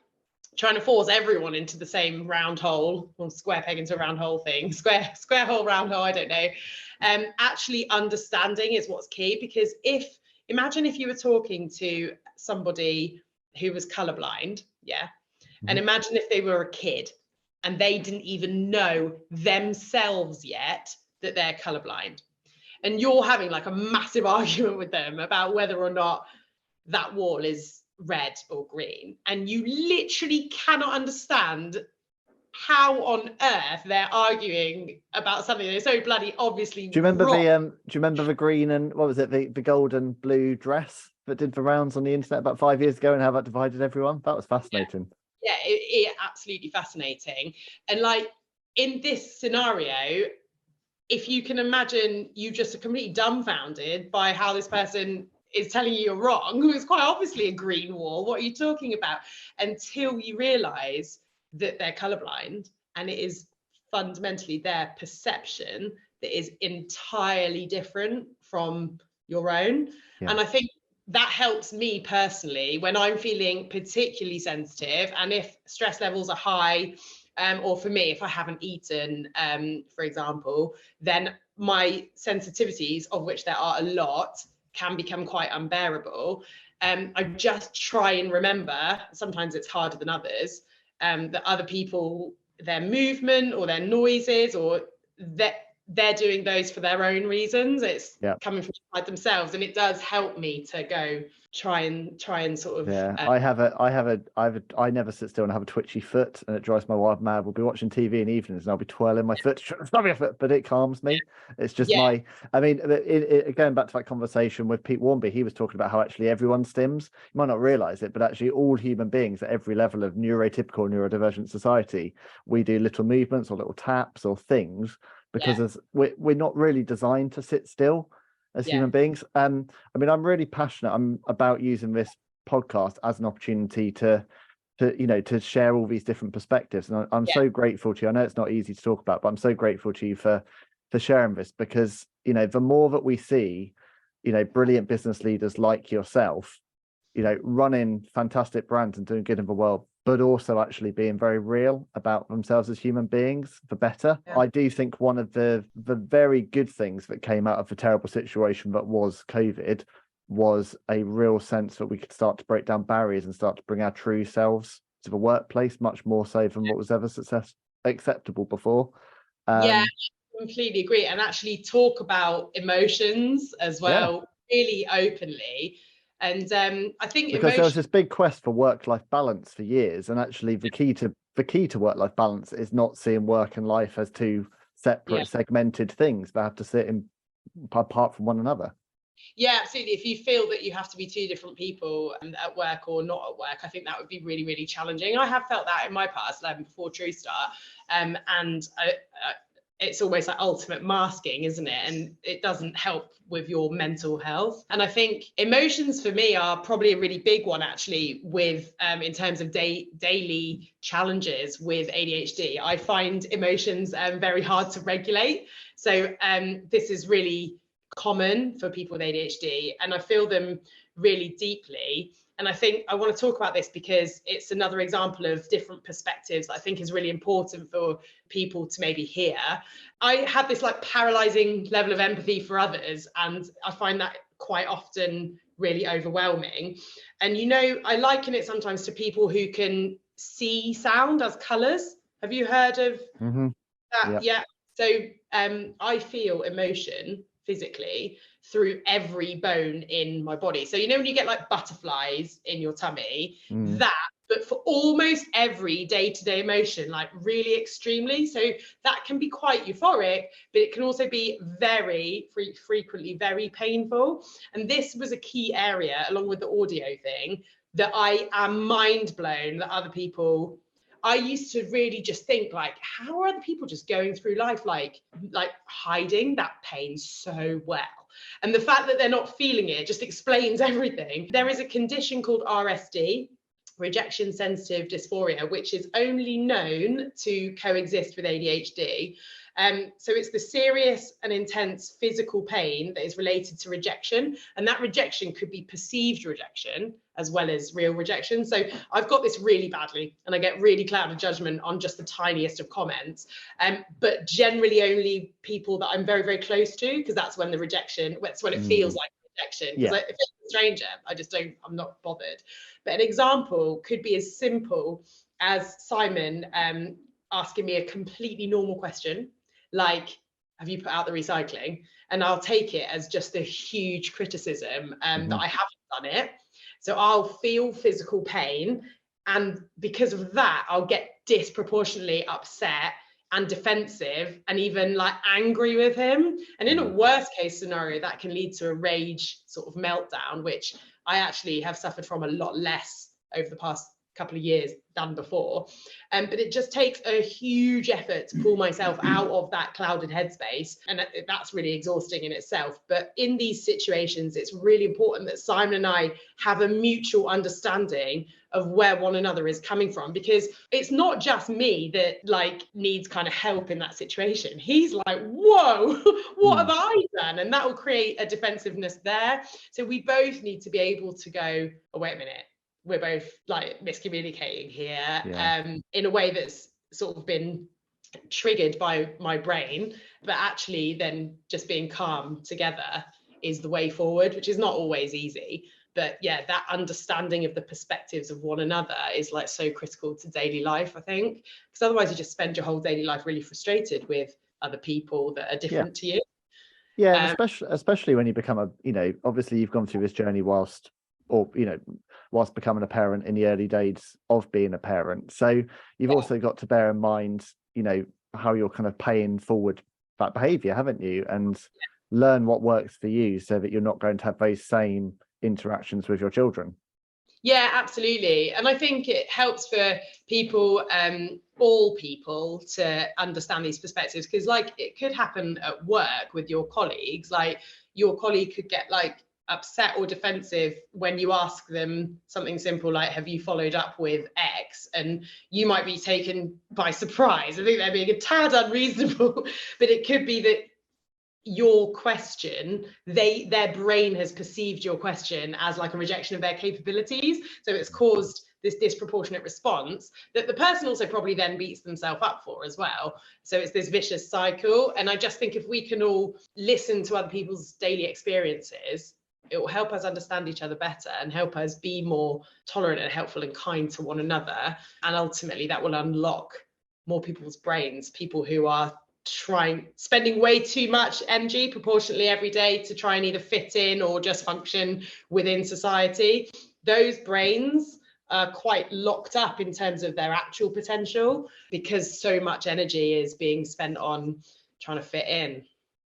trying to force everyone into the same round hole, or square peg into a round hole thing, square hole, round hole, I don't know. Actually understanding is what's key, because imagine if you were talking to somebody who was colorblind, and imagine if they were a kid and they didn't even know themselves yet that they're colorblind, and you're having like a massive argument with them about whether or not that wall is red or green, and you literally cannot understand how on earth they're arguing about something that's so bloody obviously Do you remember wrong. do you remember the green and what was it, the gold and blue dress that did the rounds on the internet about 5 years ago, and how that divided everyone? That was fascinating. Yeah, it absolutely fascinating. And like in this scenario, if you can imagine, you just are completely dumbfounded by how this person is telling you you're wrong, who is quite obviously a green wall. What are you talking about? Until you realize that they're colorblind, and it is fundamentally their perception that is entirely different from your own. Yeah. And I think that helps me personally when I'm feeling particularly sensitive, and if stress levels are high, or for me, if I haven't eaten, for example, then my sensitivities, of which there are a lot, can become quite unbearable. I just try and remember, sometimes it's harder than others, that other people, their movement or their noises, or that they're doing those for their own reasons. It's coming from inside themselves, and it does help me to go try and sort of I never sit still and have a twitchy foot, and it drives my wife mad. We'll be watching TV in evenings and I'll be twirling my foot to try and stop my foot, but it calms me. It's just going back to that conversation with Pete Warmby, he was talking about how actually everyone stims. You might not realize it, but actually all human beings at every level of neurotypical neurodivergent society, we do little movements or little taps or things, because we're not really designed to sit still as human beings. I mean, I'm really passionate about using this podcast as an opportunity to share all these different perspectives, and I'm so grateful to you. I know it's not easy to talk about, but I'm so grateful to you for sharing this, because the more that we see brilliant business leaders like yourself running fantastic brands and doing good in the world, but also actually being very real about themselves as human beings, the better. I do think one of the very good things that came out of the terrible situation that was COVID was a real sense that we could start to break down barriers and start to bring our true selves to the workplace, much more so than what was ever acceptable before. I completely agree. And actually talk about emotions as well, really openly. And I think because there was this big quest for work-life balance for years, and actually the key to work-life balance is not seeing work and life as two separate segmented things that have to sit in apart from one another. Yeah, absolutely. If you feel that you have to be two different people at work or not at work, I think that would be really, really challenging. I have felt that in my past, before TrueStart, and it's almost like ultimate masking, isn't it? And it doesn't help with your mental health. And I think emotions for me are probably a really big one, actually, with in terms of daily challenges with ADHD. I find emotions very hard to regulate. So this is really common for people with ADHD, and I feel them really deeply. And I think I want to talk about this because it's another example of different perspectives that I think is really important for people to maybe hear. I have this like paralyzing level of empathy for others, and I find that quite often really overwhelming. And I liken it sometimes to people who can see sound as colours. Have you heard of that? Yeah. So I feel emotion physically through every bone in my body. So when you get like butterflies in your tummy, that, but for almost every day-to-day emotion, like really extremely. So that can be quite euphoric, but it can also be very frequently very painful. And this was a key area, along with the audio thing, that I am mind blown that other people. I used to really just think like, how are other people just going through life like hiding that pain so well? And the fact that they're not feeling it just explains everything. There is a condition called RSD, rejection sensitive dysphoria, which is only known to coexist with ADHD. So it's the serious and intense physical pain that is related to rejection, and that rejection could be perceived rejection as well as real rejection. So I've got this really badly, and I get really clouded judgment on just the tiniest of comments, but generally only people that I'm very, very close to, because that's when the rejection, that's when it feels like rejection. Because if it's a stranger, I'm not bothered. But an example could be as simple as Simon asking me a completely normal question, like, have you put out the recycling? And I'll take it as just a huge criticism that I haven't done it. So I'll feel physical pain. And because of that, I'll get disproportionately upset and defensive and even like angry with him. And in a worst case scenario, that can lead to a rage sort of meltdown, which I actually have suffered from a lot less over the past couple of years than before. But it just takes a huge effort to pull myself out of that clouded headspace. And that's really exhausting in itself. But in these situations, it's really important that Simon and I have a mutual understanding of where one another is coming from, because it's not just me that like needs kind of help in that situation. He's like, whoa, what have I done? And that will create a defensiveness there. So we both need to be able to go, oh, wait a minute, we're both like miscommunicating here in a way that's sort of been triggered by my brain, but actually then just being calm together is the way forward, which is not always easy. But yeah, that understanding of the perspectives of one another is like so critical to daily life, I think, because otherwise you just spend your whole daily life really frustrated with other people that are different to you. Yeah, especially when you become obviously you've gone through this journey whilst becoming a parent in the early days of being a parent. So you've also got to bear in mind, how you're kind of paying forward that behavior, haven't you? And learn what works for you so that you're not going to have those same interactions with your children. Yeah, absolutely. And I think it helps for people, all people, to understand these perspectives, because like it could happen at work with your colleagues. Like your colleague could get like upset or defensive when you ask them something simple like, have you followed up with X? And you might be taken by surprise. I think they're being a tad unreasonable, but it could be that your question, their brain has perceived your question as like a rejection of their capabilities, so it's caused this disproportionate response that the person also probably then beats themselves up for as well. So it's this vicious cycle. And I just think if we can all listen to other people's daily experiences, it will help us understand each other better and help us be more tolerant and helpful and kind to one another. And ultimately that will unlock more people's brains, people who are spending way too much energy proportionately every day to try and either fit in or just function within society. Those brains are quite locked up in terms of their actual potential because so much energy is being spent on trying to fit in.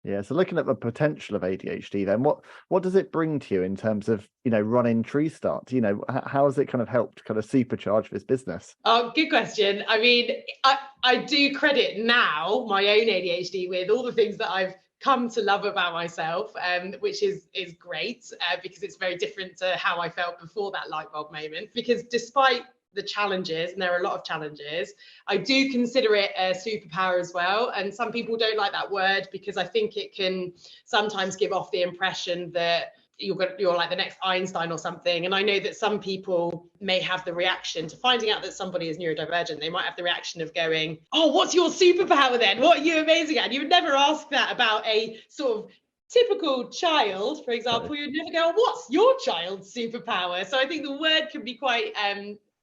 Yeah, so looking at the potential of ADHD, then what does it bring to you in terms of running TrueStart? How has it kind of helped kind of supercharge this business? Oh, good question. I mean, I do credit now my own ADHD with all the things that I've come to love about myself, which is great because it's very different to how I felt before that light bulb moment. Because despite the challenges, and there are a lot of challenges, I do consider it a superpower as well. And some people don't like that word because I think it can sometimes give off the impression that you're like the next Einstein or something. And I know that some people may have the reaction to finding out that somebody is neurodivergent. They might have the reaction of going, oh, what's your superpower then? What are you amazing at? You would never ask that about a sort of typical child, for example. You'd never go, what's your child's superpower? So I think the word can be quite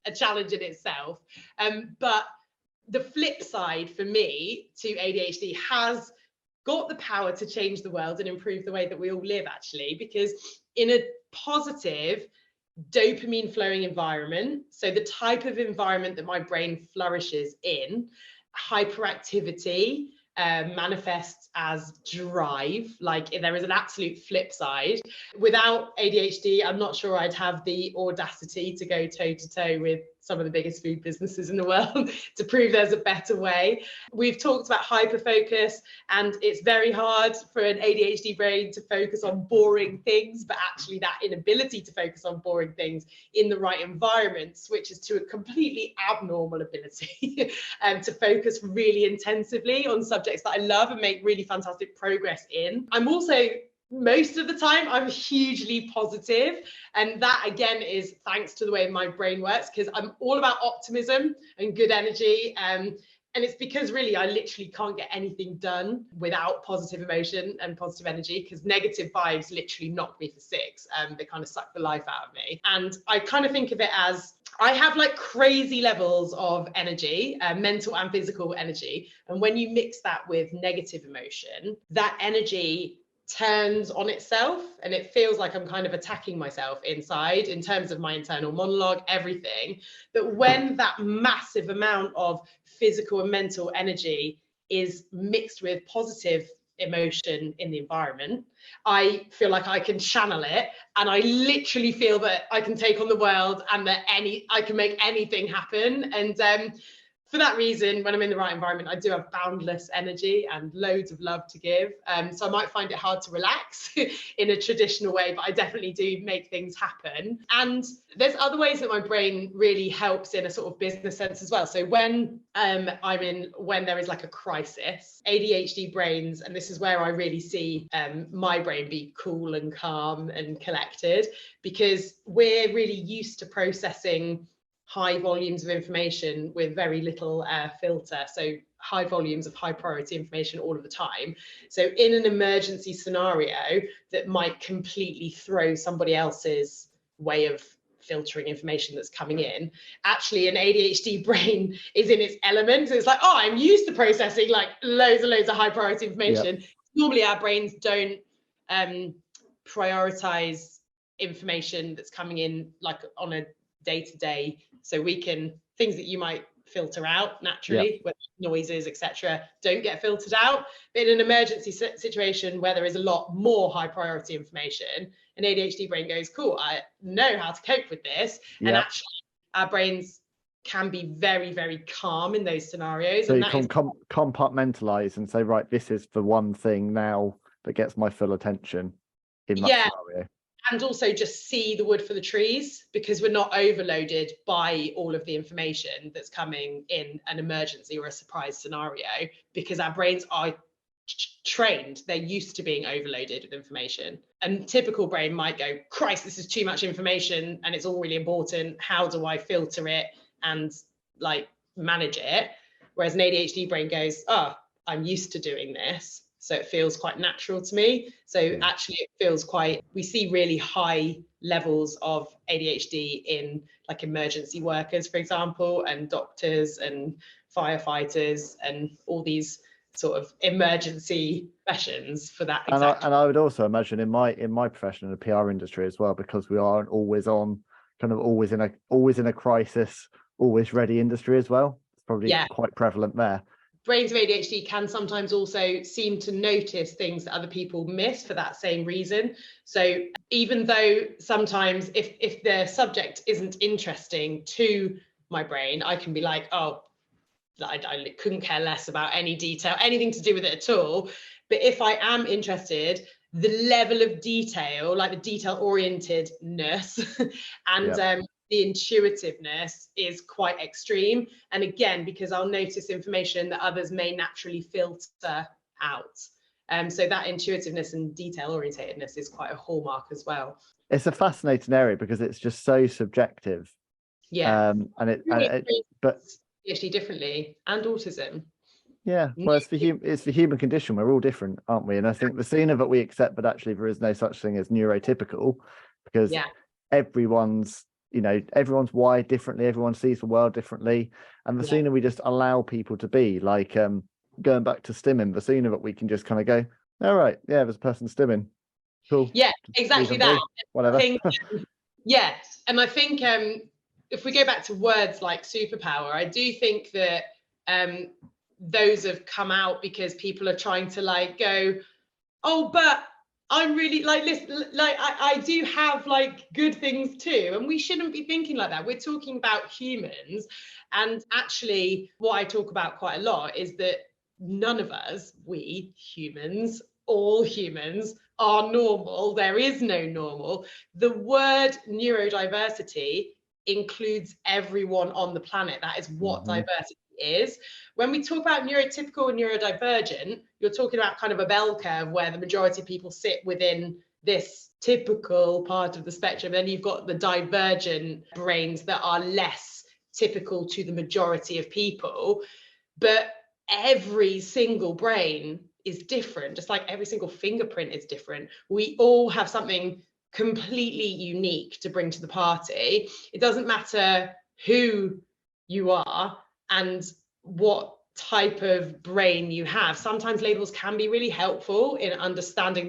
a challenge in itself. But the flip side for me to ADHD has got the power to change the world and improve the way that we all live, actually, because in a positive dopamine flowing environment, so the type of environment that my brain flourishes in, hyperactivity, manifests as drive. Like there is an absolute flip side. Without ADHD, I'm not sure I'd have the audacity to go toe to toe with some of the biggest food businesses in the world to prove there's a better way. We've talked about hyperfocus, and it's very hard for an ADHD brain to focus on boring things, but actually that inability to focus on boring things in the right environment switches to a completely abnormal ability to focus really intensively on subjects that I love and make really fantastic progress in. I'm also, most of the time, I'm hugely positive, and that again is thanks to the way my brain works, because I'm all about optimism and good energy, and it's because really I literally can't get anything done without positive emotion and positive energy, because negative vibes literally knock me for six. They kind of suck the life out of me, and I kind of think of it as I have like crazy levels of energy, mental and physical energy, and when you mix that with negative emotion, that energy turns on itself, and it feels like I'm kind of attacking myself inside in terms of my internal monologue, everything. But when that massive amount of physical and mental energy is mixed with positive emotion in the environment, I feel like I can channel it, and I literally feel that I can take on the world, and that I can make anything happen. And for that reason, when I'm in the right environment, I do have boundless energy and loads of love to give. So I might find it hard to relax in a traditional way, but I definitely do make things happen. And there's other ways that my brain really helps in a sort of business sense as well. So when when there is like a crisis, ADHD brains, and this is where I really see my brain be cool and calm and collected, because we're really used to processing high volumes of information with very little filter. So high volumes of high priority information all of the time. So in an emergency scenario that might completely throw somebody else's way of filtering information that's coming in, actually an ADHD brain is in its element. So it's like, oh, I'm used to processing like loads and loads of high priority information. Yep. Normally our brains don't prioritize information that's coming in like on a day-to-day, so we can, things that you might filter out naturally, whether noises, etc., don't get filtered out. But in an emergency situation where there is a lot more high priority information, an ADHD brain goes, cool, I know how to cope with this. And actually our brains can be very, very calm in those scenarios. So and you can compartmentalize and say, right, this is the one thing now that gets my full attention in that scenario. And also just see the wood for the trees, because we're not overloaded by all of the information that's coming in an emergency or a surprise scenario, because our brains are trained, they're used to being overloaded with information. And typical brain might go, Christ, this is too much information and it's all really important. How do I filter it and like manage it? Whereas an ADHD brain goes, oh, I'm used to doing this, so it feels quite natural to me. So actually it feels we see really high levels of ADHD in like emergency workers, for example, and doctors and firefighters and all these sort of emergency professions for that. And I would also imagine in my profession in the PR industry as well, because we are always on, kind of always in a crisis, always ready industry as well. It's probably quite prevalent there. Brains of ADHD can sometimes also seem to notice things that other people miss for that same reason. So even though sometimes if the subject isn't interesting to my brain, I can be like, oh, I couldn't care less about any detail, anything to do with it at all. But if I am interested, the level of detail, like the detail orientedness and the intuitiveness is quite extreme. And again, because I'll notice information that others may naturally filter out. So that intuitiveness and detail orientedness is quite a hallmark as well. It's a fascinating area because it's just so subjective. Yeah. But ADHD differently, and autism. Yeah, well, it's the human condition. We're all different, aren't we? And I think the sooner that we accept that actually there is no such thing as neurotypical, because everyone's wired differently, everyone sees the world differently, and the sooner we just allow people to be, like going back to stimming, the sooner that we can just kind of go, all right, there's a person stimming, cool. Yeah, exactly that. Whatever. And I think if we go back to words like superpower, I do think that those have come out because people are trying to like go, oh, but I'm really like, listen, like I do have like good things too. And we shouldn't be thinking like that. We're talking about humans. And actually, what I talk about quite a lot is that none of us, we humans, all humans, are normal. There is no normal. The word neurodiversity includes everyone on the planet. That is what diversity is. When we talk about neurotypical and neurodivergent, you're talking about kind of a bell curve where the majority of people sit within this typical part of the spectrum. Then you've got the divergent brains that are less typical to the majority of people. But every single brain is different, just like every single fingerprint is different. We all have something completely unique to bring to the party. It doesn't matter who you are and what type of brain you have. Sometimes labels can be really helpful in understanding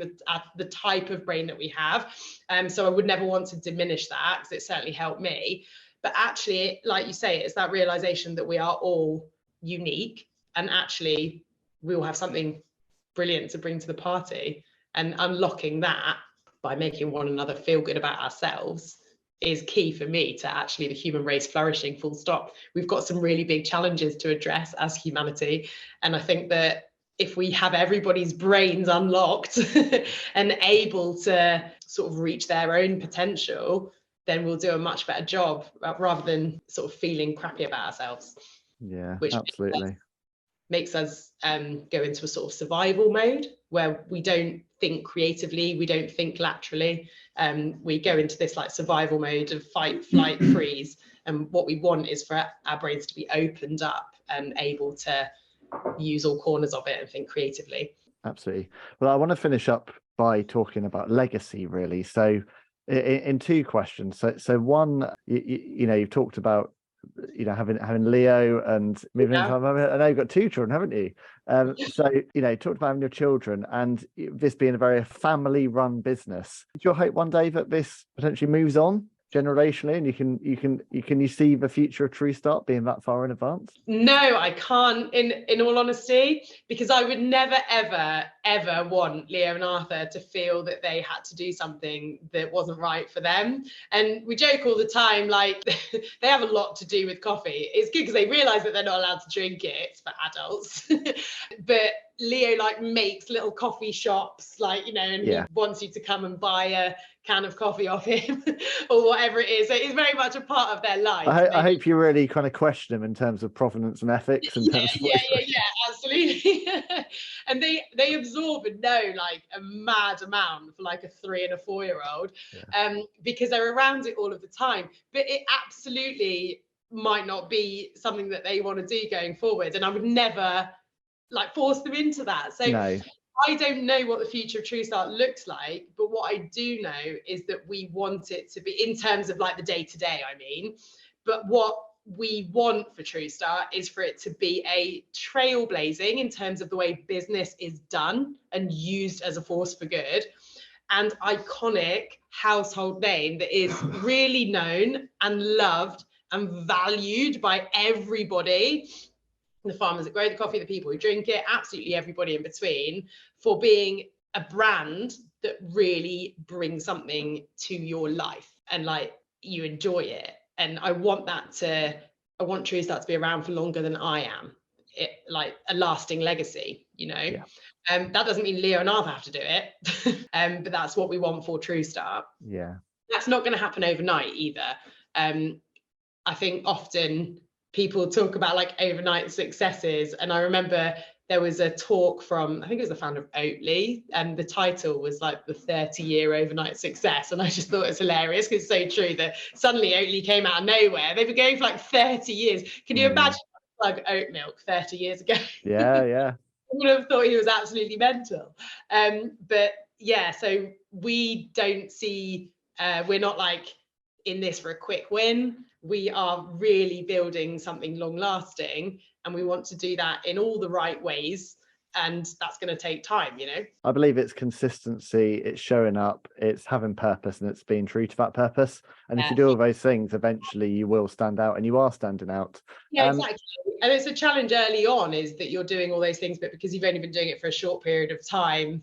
the type of brain that we have. So I would never want to diminish that, because it certainly helped me. But actually, like you say, it's that realization that we are all unique, and actually we all have something brilliant to bring to the party, and unlocking that by making one another feel good about ourselves is key for me to actually the human race flourishing, full stop. We've got some really big challenges to address as humanity. And I think that if we have everybody's brains unlocked and able to sort of reach their own potential, then we'll do a much better job, rather than sort of feeling crappy about ourselves. Yeah, which absolutely. Makes us go into a sort of survival mode where we don't think creatively, we don't think laterally. We go into this like survival mode of fight, flight, freeze. And what we want is for our brains to be opened up and able to use all corners of it and think creatively. Absolutely. Well, I want to finish up by talking about legacy, really. So in two questions. So one, you know, you've talked about, you know, having Leo and moving into, I know you've got two children, haven't you? So, you know, talked about having your children and this being a very family run business. Do you hope one day that this potentially moves on generationally, and you see the future of TrueStart being that far in advance? No, I can't, in all honesty, because I would never, ever want Leo and Arthur to feel that they had to do something that wasn't right for them. And we joke all the time, like they have a lot to do with coffee. It's good because they realize that they're not allowed to drink it. It's for adults. But Leo like makes little coffee shops, like, you know, and he wants you to come and buy a can of coffee off him or whatever it is. So it's very much a part of their life. I hope you really kind of question him in terms of provenance and ethics. Yeah, absolutely. And they absorb and know like a mad amount for like a 3 and a 4-year-old, because they're around it all of the time. But it absolutely might not be something that they want to do going forward, and I would never like force them into that. So no. I don't know what the future of TrueStart looks like, but what I do know is that we want it to be, in terms of like the day-to-day, I mean, but what we want for TrueStart is for it to be a trailblazing in terms of the way business is done and used as a force for good, and iconic household name that is really known and loved and valued by everybody. The farmers that grow the coffee, the people who drink it, absolutely everybody in between, for being a brand that really brings something to your life and like you enjoy it. And I want TrueStart to be around for longer than I am, like a lasting legacy, you know. That doesn't mean Leo and Arthur have to do it, but that's what we want for TrueStart. Yeah, that's not going to happen overnight either. I think often people talk about like overnight successes, and I remember there was a talk from, I think it was the founder of Oatly, and the title was like the 30-year overnight success, and I just thought it was hilarious because it's so true that suddenly Oatly came out of nowhere. They've been going for like 30 years. Can you imagine plug oat milk 30 years ago? Yeah. I would have thought he was absolutely mental. But yeah, so we don't see, we're not like in this for a quick win. We are really building something long lasting, and we want to do that in all the right ways. and that's going to take time, you know. I believe it's consistency, it's showing up, it's having purpose, and it's being true to that purpose. And if you do all those things, eventually you will stand out, and you are standing out. Yeah, exactly. And it's a challenge early on, is that you're doing all those things, but because you've only been doing it for a short period of time,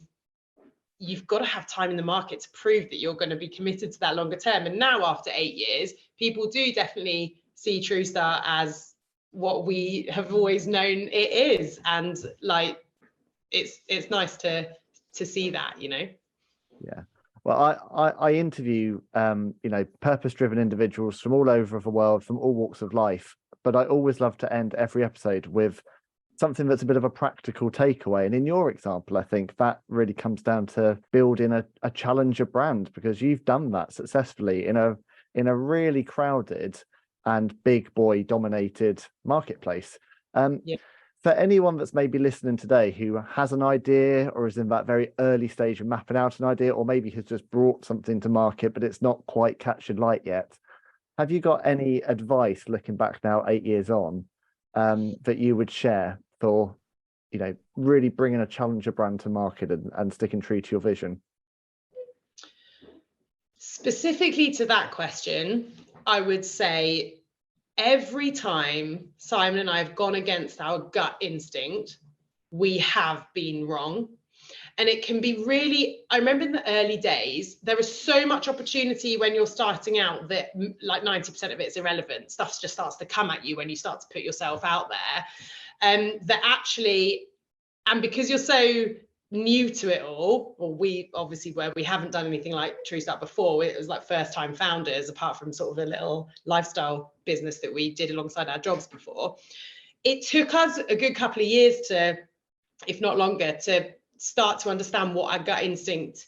you've got to have time in the market to prove that you're going to be committed to that longer term. And now, after 8 years, people do definitely see TrueStart as what we have always known it is, and like it's nice to see that, you know. Yeah. Well, I interview purpose-driven individuals from all over the world, from all walks of life, but I always love to end every episode with something that's a bit of a practical takeaway. And in your example, I think that really comes down to building a challenger brand, because you've done that successfully in a really crowded and big boy dominated marketplace. Yeah. For anyone that's maybe listening today who has an idea, or is in that very early stage of mapping out an idea, or maybe has just brought something to market but it's not quite catching light yet, have you got any advice, looking back now 8 years on, that you would share for, you know, really bringing a challenger brand to market and sticking true to your vision? Specifically to that question, I would say every time Simon and I have gone against our gut instinct, we have been wrong. And it can be really, I remember in the early days, there was so much opportunity when you're starting out that like 90% of it is irrelevant. Stuff just starts to come at you when you start to put yourself out there. That actually, and because you're so new to it all, or we obviously were, we haven't done anything like TrueStart before. It was like first time founders, apart from sort of a little lifestyle business that we did alongside our jobs before. It took us a good couple of years to, if not longer, to start to understand what our gut instinct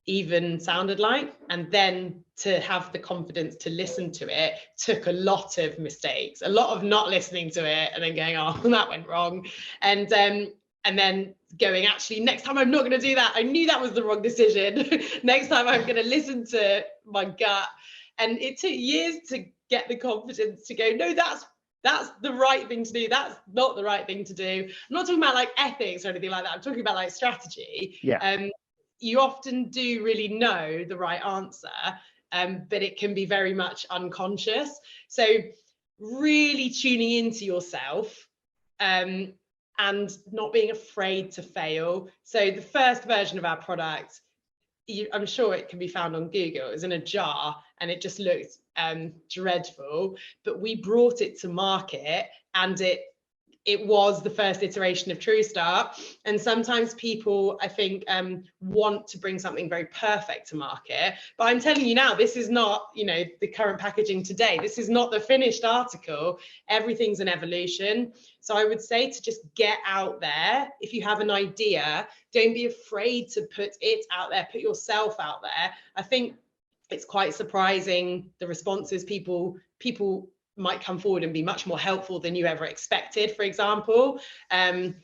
even sounded like, and then to have the confidence to listen to it. Took a lot of mistakes, a lot of not listening to it and then going, oh, that went wrong, and then going, actually, next time I'm not going to do that. I knew that was the wrong decision. Next time I'm going to listen to my gut. And it took years to get the confidence to go, no, that's the right thing to do. That's not the right thing to do. I'm not talking about like ethics or anything like that. I'm talking about like strategy. Yeah. You often do really know the right answer, but it can be very much unconscious. So really tuning into yourself, and not being afraid to fail. So the first version of our product, I'm sure it can be found on Google. It was in a jar and it just looked dreadful, but we brought it to market, and it was the first iteration of TrueStart. And sometimes people, I think, want to bring something very perfect to market. But I'm telling you now, this is not, you know, the current packaging today. This is not the finished article. Everything's an evolution. So I would say to just get out there. If you have an idea, don't be afraid to put it out there, put yourself out there. I think it's quite surprising, the responses. People might come forward and be much more helpful than you ever expected, for example. And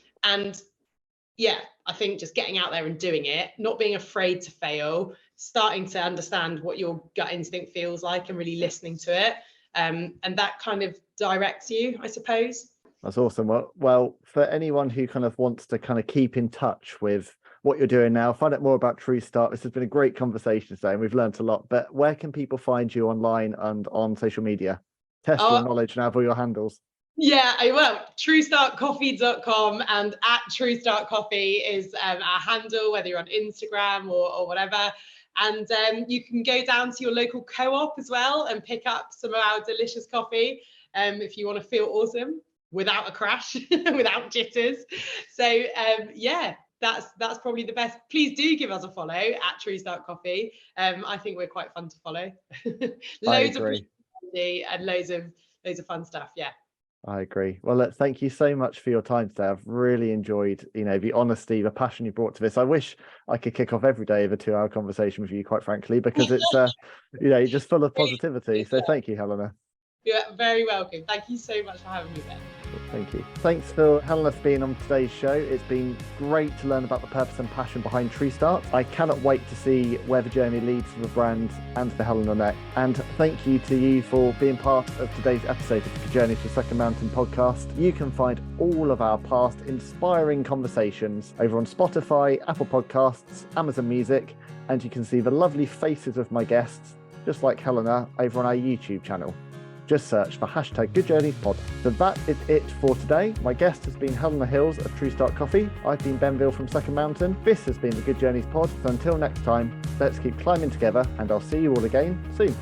yeah, I think just getting out there and doing it, not being afraid to fail, starting to understand what your gut instinct feels like and really listening to it. And that kind of directs you, I suppose. That's awesome. Well, for anyone who kind of wants to kind of keep in touch with what you're doing now, find out more about TrueStart. This has been a great conversation today and we've learned a lot. But where can people find you online and on social media? Test your knowledge and have all your handles. Yeah, I will. TrueStartCoffee.com and at TrueStart Coffee is our handle, whether you're on Instagram or whatever. And you can go down to your local co-op as well and pick up some of our delicious coffee if you want to feel awesome without a crash, without jitters. So yeah, that's probably the best. Please do give us a follow at TrueStart Coffee. I think we're quite fun to follow. Loads of and loads of fun stuff. Yeah, I agree. Well, look, thank you so much for your time today. I've really enjoyed, you know, the honesty, the passion you brought to this. I wish I could kick off every day with a 2-hour conversation with you, quite frankly, because it's you know, just full of positivity. So thank you, Helena. You're very welcome. Thank you so much for having me there. Thank you. Thanks for Helena for being on today's show. It's been great to learn about the purpose and passion behind TrueStart. I cannot wait to see where the journey leads for the brand and for Helena next. And thank you to you for being part of today's episode of the Journey to Second Mountain podcast. You can find all of our past inspiring conversations over on Spotify, Apple Podcasts, Amazon Music, and you can see the lovely faces of my guests, just like Helena, over on our YouTube channel. Just search for #GoodJourneysPod. So that is it for today. My guest has been Helena Hills of TrueStart Coffee. I've been Benville from Second Mountain. This has been the Good Journeys Pod. So until next time, let's keep climbing together, and I'll see you all again soon.